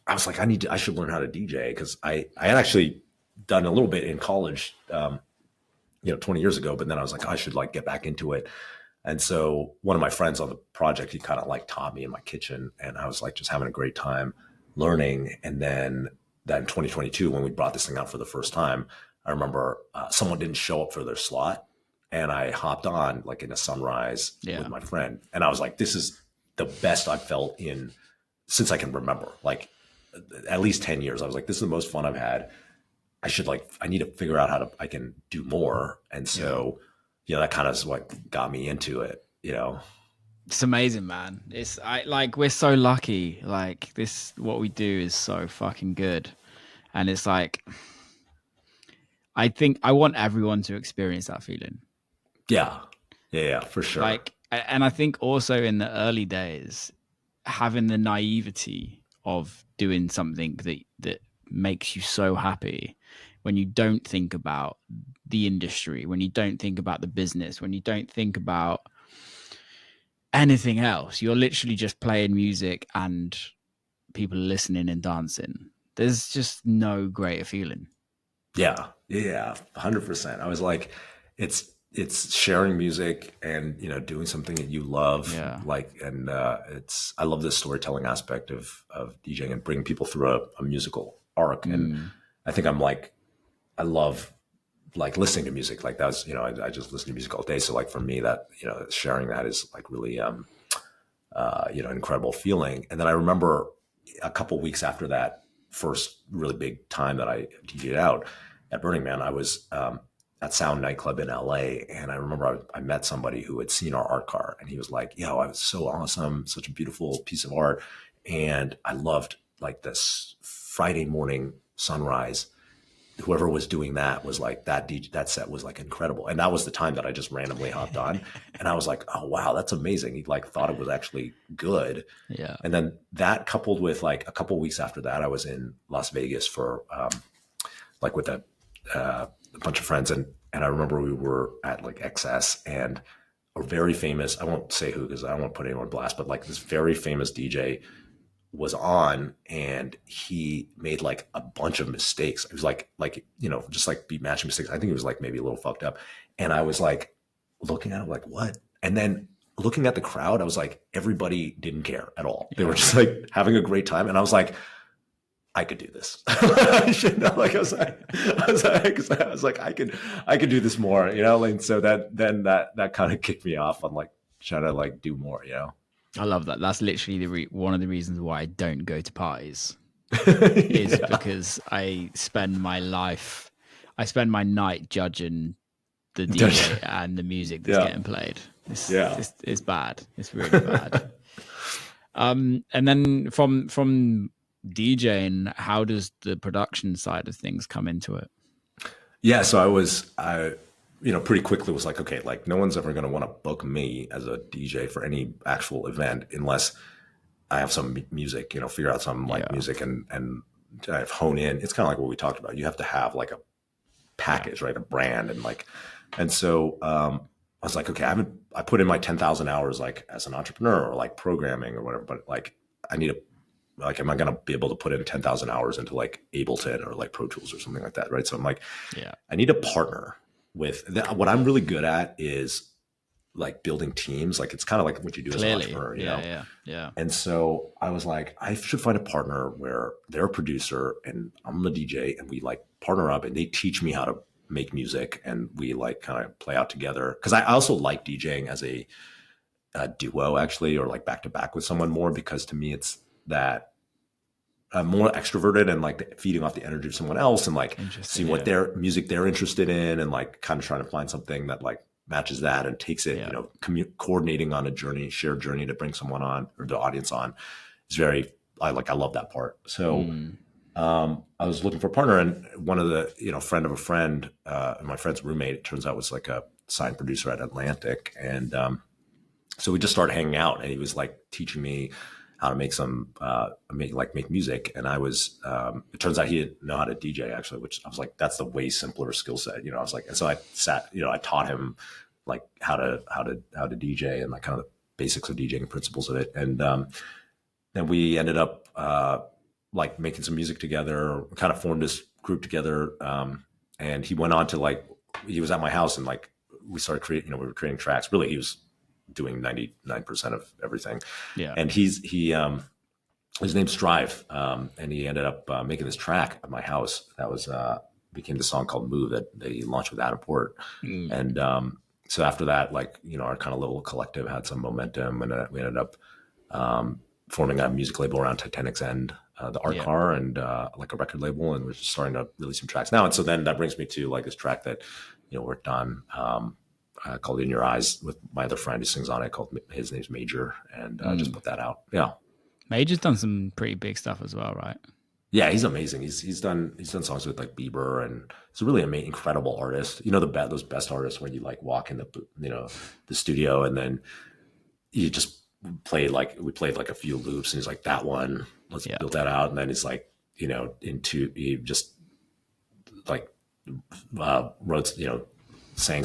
I was like, I should learn how to DJ, because I had actually done a little bit in college, 20 years ago, but then I was like, I should like get back into it. And so one of my friends on the project, he kind of like taught me in my kitchen, and I was like just having a great time learning. And then 2022, when we brought this thing out for the first time, I remember someone didn't show up for their slot, and I hopped on like in a sunrise with my friend. And I was like, this is the best I've felt since I can remember, like at least 10 years. I was like, this is the most fun I've had. I need to figure out how I can do more. And so, that kind of is what got me into it, It's amazing, man. We're so lucky. Like what we do is so fucking good. And it's like, I think I want everyone to experience that feeling. Yeah, for sure. And I think also in the early days, having the naivety of doing something that makes you so happy, when you don't think about the industry, when you don't think about the business, when you don't think about anything else, you're literally just playing music and people are listening and dancing. There's just no greater feeling. Yeah, 100%. I was like, it's sharing music and doing something that you love. I love this storytelling aspect of DJing and bringing people through a musical arc. And I think I love like listening to music. Like that's, I just listen to music all day. So like for me, that sharing that is like really an incredible feeling. And then I remember a couple of weeks after that first really big time that I DJ'd out at Burning Man, I was at Sound nightclub in LA. And I remember I met somebody who had seen our art car, and he was like, I was so awesome. Such a beautiful piece of art. And I loved like this Friday morning sunrise. Whoever was doing that was like that set was like incredible. And that was the time that I just randomly hopped on, and I was like, oh wow, that's amazing. He like thought it was actually good. Yeah. And then that coupled with like a couple of weeks after that, I was in Las Vegas for like with a bunch of friends. And I remember we were at like XS, and a very famous, I won't say who, because I don't want to put anyone on blast, but like this very famous DJ was on, and he made like a bunch of mistakes. It was like, just like beat matching mistakes. I think it was like maybe a little fucked up. And I was like looking at him like, what? And then looking at the crowd, I was like, everybody didn't care at all. They were just like having a great time. And I was like, I could do this. I was like, I could do this more, And so that kind of kicked me off on like trying to like do more, I love that. That's literally one of the reasons why I don't go to parties is because I spend my night judging the DJ and the music that's getting played. It's bad. It's really bad. And then from DJing, how does the production side of things come into it? Yeah, so I pretty quickly was like, okay, like no one's ever going to want to book me as a DJ for any actual event unless I have some music, figure out some like music and I hone in. It's kind of like what we talked about. You have to have like a package, right? A brand and so I was like, okay, I put in my 10,000 hours like as an entrepreneur or like programming or whatever, but like I need am I going to be able to put in 10,000 hours into like Ableton or like Pro Tools or something like that, right? So I'm like, I need a partner with that. What I'm really good at is like building teams. Like it's kind of like what you do as an entrepreneur, Yeah. And so I was like, I should find a partner where they're a producer and I'm the DJ, and we like partner up and they teach me how to make music and we like kind of play out together. Cause I also like DJing as a duo actually, or like back to back with someone more, because to me it's that I'm more extroverted and like feeding off the energy of someone else and like seeing what their music they're interested in and like kind of trying to find something that like matches that and takes it, coordinating on a journey, shared journey to bring someone on or the audience on is very I love that part. So I was looking for a partner, and one of the, friend of a friend, my friend's roommate, it turns out was like a sign producer at Atlantic. And so we just started hanging out, and he was like teaching me how to make music. And I was, it turns out he didn't know how to DJ actually, which I was like, that's the way simpler skill set. I was like, and so I sat, I taught him like how to DJ and like kind of the basics of DJing, principles of it. And then we ended up like making some music together, kind of formed this group together. And he went on to he was at my house, and like we started creating, we were creating tracks. Really, he was doing 99% of everything. Yeah. And his name's Strive. And he ended up making this track at my house. That was, became the song called Move that they launched with Adam Port. And so after that, our kind of little collective had some momentum, and we ended up forming a music label around Titanic's End, the art car, and like a record label. And we're just starting to release some tracks now. And so then that brings me to like this track that, worked on, called In Your Eyes with my other friend who sings on it, his name's Major, and just put that out. Yeah. Major's done some pretty big stuff as well, right? Yeah, he's amazing. He's done songs with like Bieber, and he's a really incredible artist. Those best artists when you like walk in the studio, and then you just we played like a few loops, and he's like, that one, let's build that out. And then he's like, he just like wrote, sang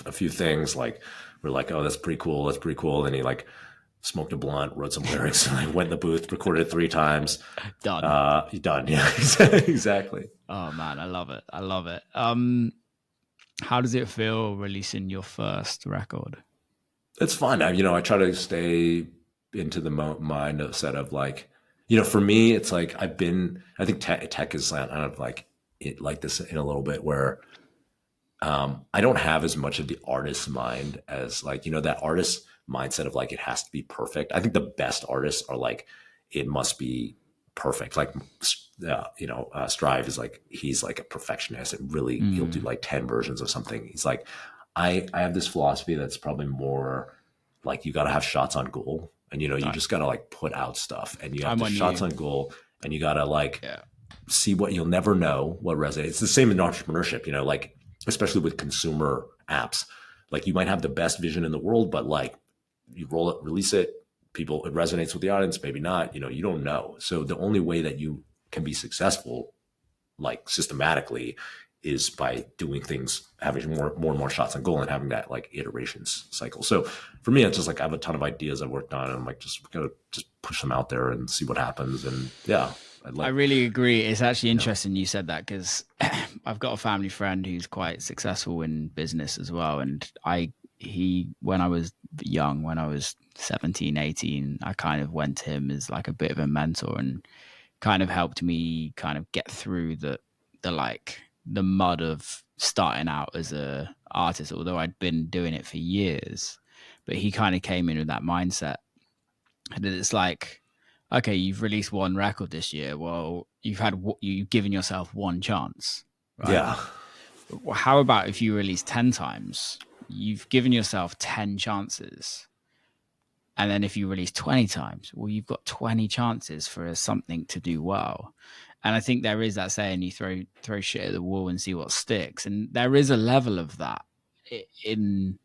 a few things, like we're like, oh, that's pretty cool. And he like smoked a blunt, wrote some lyrics, and I went in the booth, recorded it 3 times. Done. Done. Yeah, exactly. Oh man, I love it. How does it feel releasing your first record? It's fun. I try to stay into the mindset of like, for me, it's like I think tech is kind of like it like this in a little bit where I don't have as much of the artist's mind as like, that artist mindset of like, it has to be perfect. I think the best artists are like, it must be perfect. Like, Strive is like, he's like a perfectionist. It really, he'll do like 10 versions of something. He's like, I have this philosophy that's probably more like, you got to have shots on goal, and, you just got to like put out stuff, and you have the shots on goal, and you got to like see what you'll never know what resonates. It's the same in entrepreneurship, like, especially with consumer apps, like you might have the best vision in the world, but like you roll it, release it, it resonates with the audience, maybe not, you don't know. So the only way that you can be successful, like systematically, is by doing things, having more and more shots on goal, and having that like iterations cycle. So for me, it's just like I have a ton of ideas I've worked on, and I'm like, just gotta just push them out there and see what happens. And yeah, I really agree. It's actually interesting you said that, because I've got a family friend who's quite successful in business as well. And when I was young, when I was 17, 18, I kind of went to him as like a bit of a mentor, and kind of helped me kind of get through the mud of starting out as a artist, although I'd been doing it for years. But he kind of came in with that mindset, and it's like, okay, you've released one record this year. Well, you've given yourself one chance, right? Yeah. How about if you release 10 times? You've given yourself 10 chances. And then if you release 20 times, well, you've got 20 chances for something to do well. And I think there is that saying, you throw shit at the wall and see what sticks. And there is a level of that in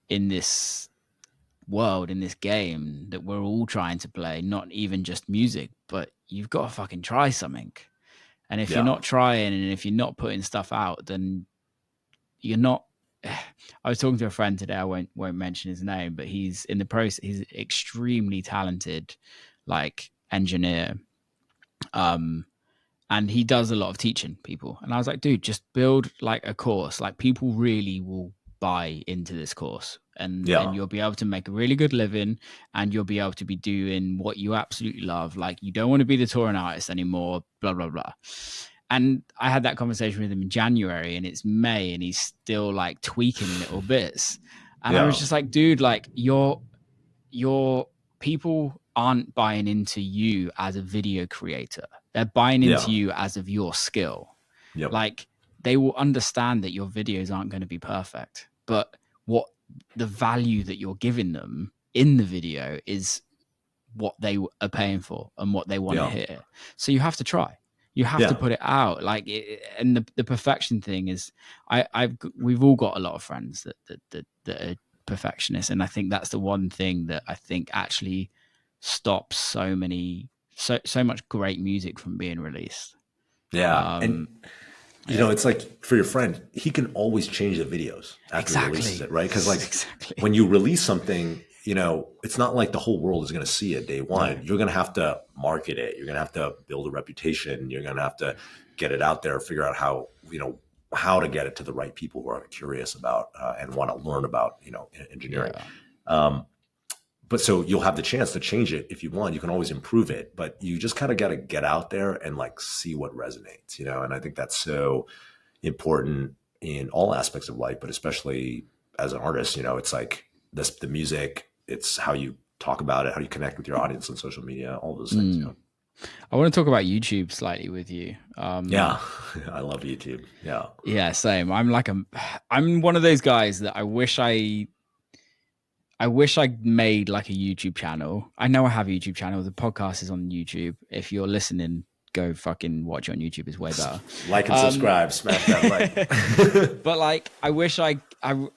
this world, in this game that we're all trying to play, not even just music, but you've got to fucking try something. And if you're not trying, and if you're not putting stuff out, then you're not. I was talking to a friend today, I won't mention his name, but he's in the process, he's extremely talented, like engineer. And he does a lot of teaching people. And I was like, dude, just build like a course. Like, people really will buy into this course, and you'll be able to make a really good living, and you'll be able to be doing what you absolutely love. Like, you don't want to be the touring artist anymore, blah, blah, blah. And I had that conversation with him in January, and it's May, and he's still like tweaking little bits. And I was just like, dude, like your people aren't buying into you as a video creator. They're buying into you as of your skill. Yep. Like, they will understand that your videos aren't going to be perfect, but what the value that you're giving them in the video is what they are paying for and what they want to Yeah. hear. So you have to try. You have to put it out. Like, and the perfection thing is, we've all got a lot of friends that are perfectionists, and I think that's the one thing that I think actually stops so much great music from being released. Yeah. And you know, it's like for your friend, he can always change the videos after he releases it, right? Because like when you release something, you know, it's not like the whole world is going to see it day one. No. You're going to have to market it. You're going to have to build a reputation. You're going to have to get it out there, figure out how, you know, how to get it to the right people who are curious about and want to learn about, you know, engineering. But so you'll have the chance to change it if you want. You can always improve it, but you just kind of got to get out there and like see what resonates, you know? And I think that's so important in all aspects of life, but especially as an artist, you know, it's like the music, it's how you talk about it, how you connect with your audience on social media, all those things, you know? I want to talk about YouTube slightly with you. Yeah, I love YouTube. Yeah. Yeah, same. I'm one of those guys that I wish I made like a YouTube channel. I know I have a YouTube channel. The podcast is on YouTube. If you're listening, go fucking watch it on YouTube. It's way better. Like and subscribe, smash that like. But like, I wish I've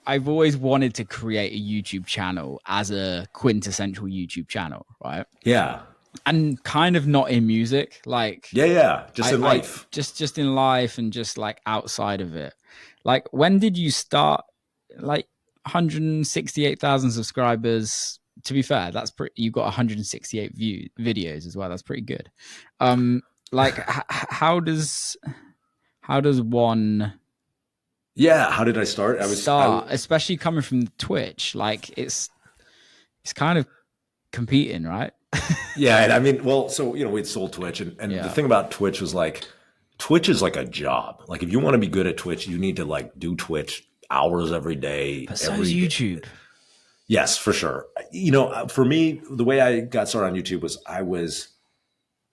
always wanted to create a YouTube channel as a quintessential YouTube channel, right? Yeah. And kind of not in music, like just in life, just in life, and just like outside of it. Like, when did you start? Like 168,000 subscribers. To be fair, that's pretty. You got 168 videos as well. That's pretty good. Like, how does one? Yeah, how did I start? Especially coming from Twitch. Like, it's kind of competing, right? Yeah, and I mean, well, so you know, we'd sold Twitch, and the thing about Twitch was like, Twitch is like a job. Like, if you want to be good at Twitch, you need to like do Twitch hours every day. But so is YouTube. Yes, for sure. You know, for me, the way I got started on YouTube was I was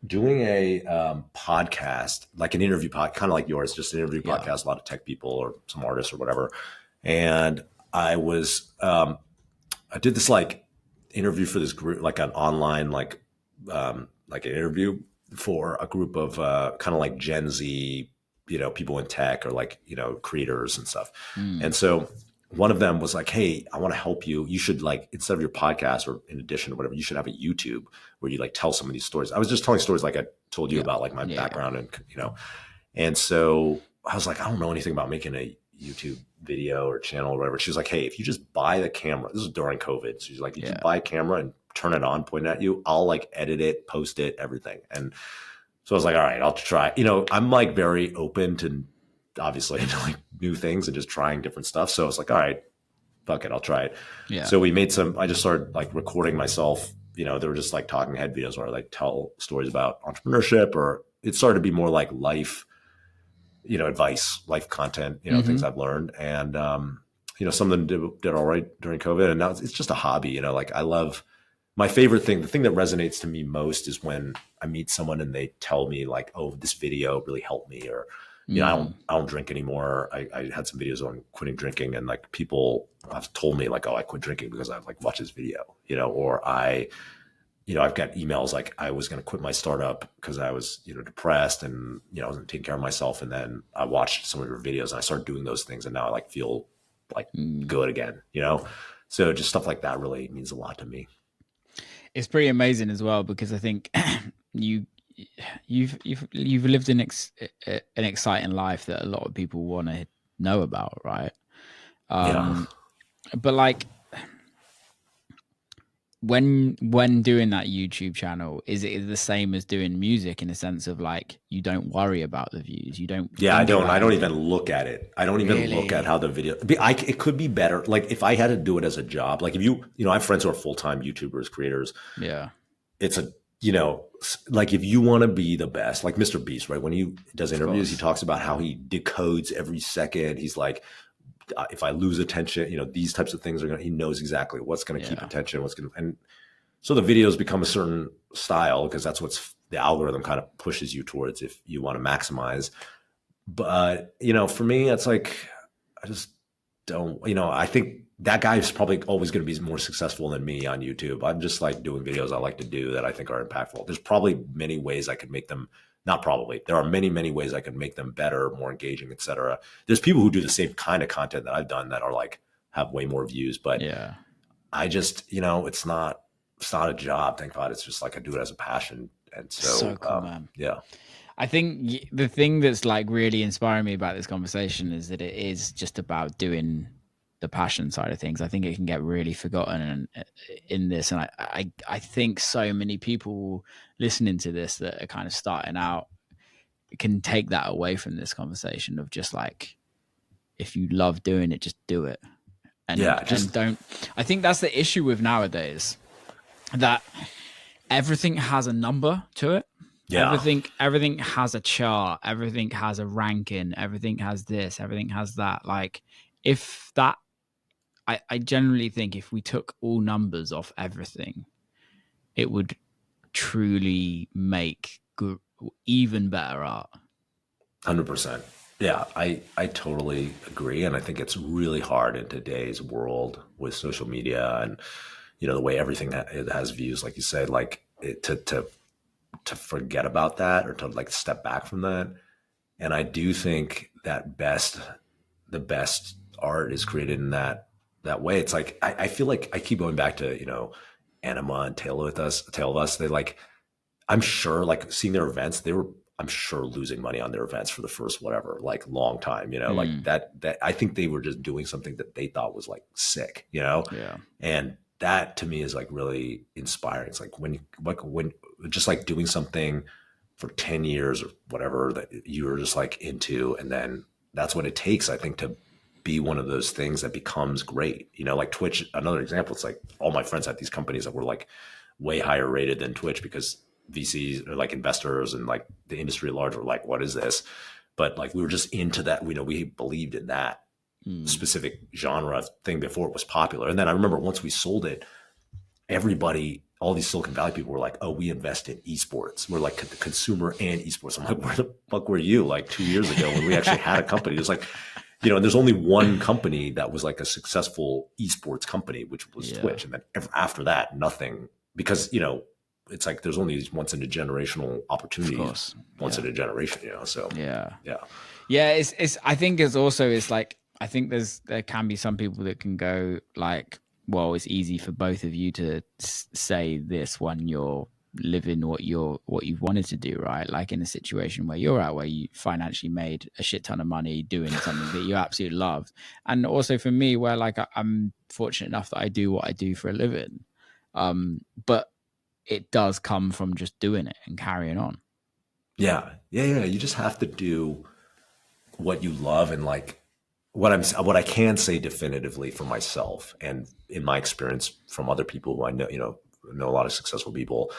doing a podcast, like an interview podcast, kind of like yours, just an interview podcast, a lot of tech people or some artists or whatever. And I did this like interview for this group, like an online, like an interview for a group of kind of like Gen Z, you know, people in tech or like, you know, creators and stuff. And so one of them was like, hey, I want to help you. You should like, instead of your podcast or in addition or whatever, you should have a YouTube where you like tell some of these stories. I was just telling stories like I told you about like my background and, you know, and so I was like, I don't know anything about making a YouTube video or channel or whatever. She was like, hey, if you just buy the camera, this was during COVID. So she's like, if you buy a camera and turn it on, point at you, I'll like edit it, post it, everything. And so I was like, all right, I'll try. You know, I'm like very open to obviously like new things and just trying different stuff. So I was like, all right, fuck it, I'll try it. Yeah. So we made I just started like recording myself. You know, they were just like talking head videos where I like tell stories about entrepreneurship, or it started to be more like life, you know, advice, life content, you know, things I've learned. And, you know, some of them did all right during COVID, and now it's just a hobby, you know, like I love my favorite thing. The thing that resonates to me most is when I meet someone and they tell me like, oh, this video really helped me, or, you know, I don't drink anymore. I had some videos on quitting drinking, and like people have told me like, oh, I quit drinking because I've like watched this video, you know, or you know, I've got emails like I was going to quit my startup because I was, you know, depressed and, you know, I wasn't taking care of myself. And then I watched some of your videos and I started doing those things, and now I like feel like good again, you know? So just stuff like that really means a lot to me. It's pretty amazing as well, because I think you've lived an exciting life that a lot of people want to know about, right? But like, when doing that YouTube channel, is it the same as doing music in the sense of like, you don't worry about the views? You don't. Yeah, I don't even look at it. I don't even look at how the video, it could be better. Like if I had to do it as a job, like if you know, I have friends who are full-time YouTubers, creators. Yeah. It's you know, like if you want to be the best, like Mr. Beast, right? When he does interviews, he talks about how he decodes every second. He's like, if I lose attention, you know, these types of things he knows exactly what's going to keep attention, and so the videos become a certain style because that's what's the algorithm kind of pushes you towards if you want to maximize. But, you know, for me, it's like, I just don't, you know, I think that guy is probably always going to be more successful than me on YouTube. I'm just like doing videos I like to do that I think are impactful. There's probably many ways I could make them, not probably, there are many, many ways I could make them better, more engaging, etc. There's people who do the same kind of content that I've done that are like, have way more views, but Yeah. I just, it's not a job. Thank God. It's just like I do it as a passion. And so Cool, man. Yeah. I think the thing that's like really inspiring me about this conversation is that it is just about doing the passion side of things. I think it can get really forgotten in this. And I think so many people listening to this that are kind of starting out can take that away from this conversation of just like, if you love doing it, just do it. And, and don't, I think that's the issue with nowadays, that everything has a number to it. Yeah. Everything has a chart, everything has a ranking, everything has this, everything has that. Like, if that, I generally think if we took all numbers off everything, it would truly make good, even better art. 100%. Yeah, I totally agree. And I think it's really hard in today's world with social media and, the way everything has views, like you say, like to forget about that or to like step back from that. And I do think that the best art is created in that way. It's like, I feel like I keep going back to, Anima and Tale of Us. They like, I'm sure like seeing their events, I'm sure losing money on their events for the first, whatever, like long time, like that I think they were just doing something that they thought was like sick, Yeah. And that to me is like really inspiring. It's like when just like doing something for 10 years or whatever that you were just like into, and then that's what it takes, I think, to be one of those things that becomes great. Like Twitch, another example, it's like all my friends had these companies that were like way higher rated than Twitch because VCs or like investors and like the industry at large were like, what is this? But like, we were just into that. We believed in that specific genre thing before it was popular. And then I remember once we sold it, everybody, all these Silicon Valley people were like, oh, we invest in esports. We're like the consumer and esports. I'm like, where the fuck were you like 2 years ago when we actually had a company? It was like, and there's only one company that was like a successful esports company, which was Twitch. And then after that, nothing, because, it's like there's only these once in a generational opportunities, once in a generation, so yeah. It's I think it's like, I think there can be some people that can go like, well, it's easy for both of you to say this when you're living what you've wanted to do, right? Like in a situation where you're at, where you financially made a shit ton of money doing something that you absolutely loved. And also for me, where like I'm fortunate enough that I do what I do for a living. But it does come from just doing it and carrying on. Yeah. You just have to do what you love. And like what I can say definitively for myself and in my experience from other people who I know, know a lot of successful people,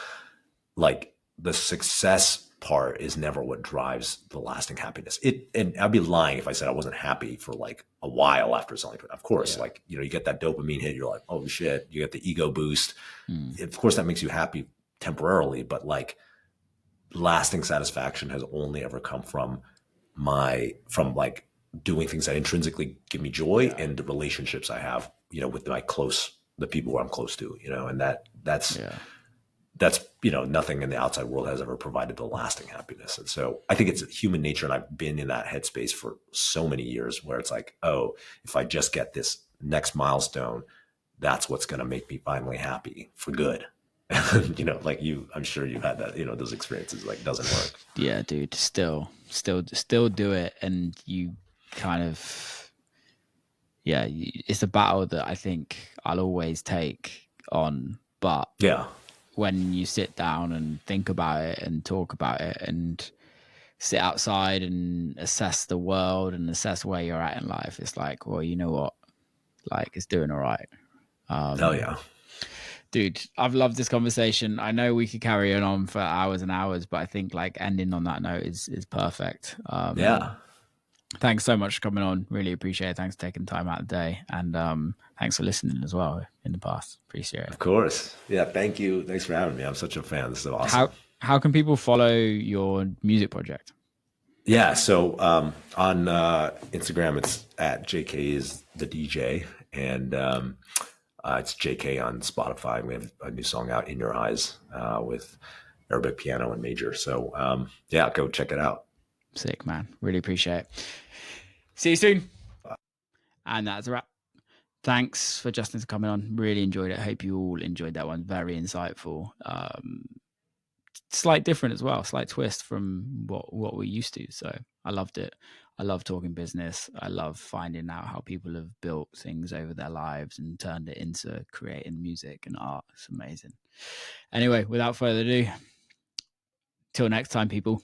like the success part is never what drives the lasting happiness. And I'd be lying if I said I wasn't happy for like a while after selling it. Of course, like, you get that dopamine hit. You're like, oh shit, you get the ego boost. Of course that makes you happy temporarily, but like lasting satisfaction has only ever come from like doing things that intrinsically give me joy and the relationships I have, with the people who I'm close to, and that's nothing in the outside world has ever provided the lasting happiness. And so I think it's human nature. And I've been in that headspace for so many years where it's like, oh, if I just get this next milestone, that's what's going to make me finally happy for good. Like I'm sure you've had that, those experiences, like doesn't work. Yeah, dude, still do it. And you kind of, it's a battle that I think I'll always take on, but when you sit down and think about it and talk about it and sit outside and assess the world and assess where you're at in life, it's like, well, you know what? Like, it's doing all right. Hell yeah. Dude, I've loved this conversation. I know we could carry it on for hours and hours, but I think like ending on that note is perfect. Thanks so much for coming on. Really appreciate it. Thanks for taking time out of the day. And thanks for listening as well in the past. Appreciate it. Of course. Yeah, thank you. Thanks for having me. I'm such a fan. This is awesome. How can people follow your music project? Yeah, so on Instagram, it's at JK is the DJ. and it's JK on Spotify. We have a new song out, In Your Eyes, with Arabic piano and major. So yeah, go check it out. Sick, man. Really appreciate it. See you soon. And that's a wrap. Thanks for Justin for coming on. Really enjoyed it. Hope you all enjoyed that one. Very insightful. Slight different as well. Slight twist from what we're used to. So I loved it. I love talking business. I love finding out how people have built things over their lives and turned it into creating music and art. It's amazing. Anyway, without further ado, till next time, people.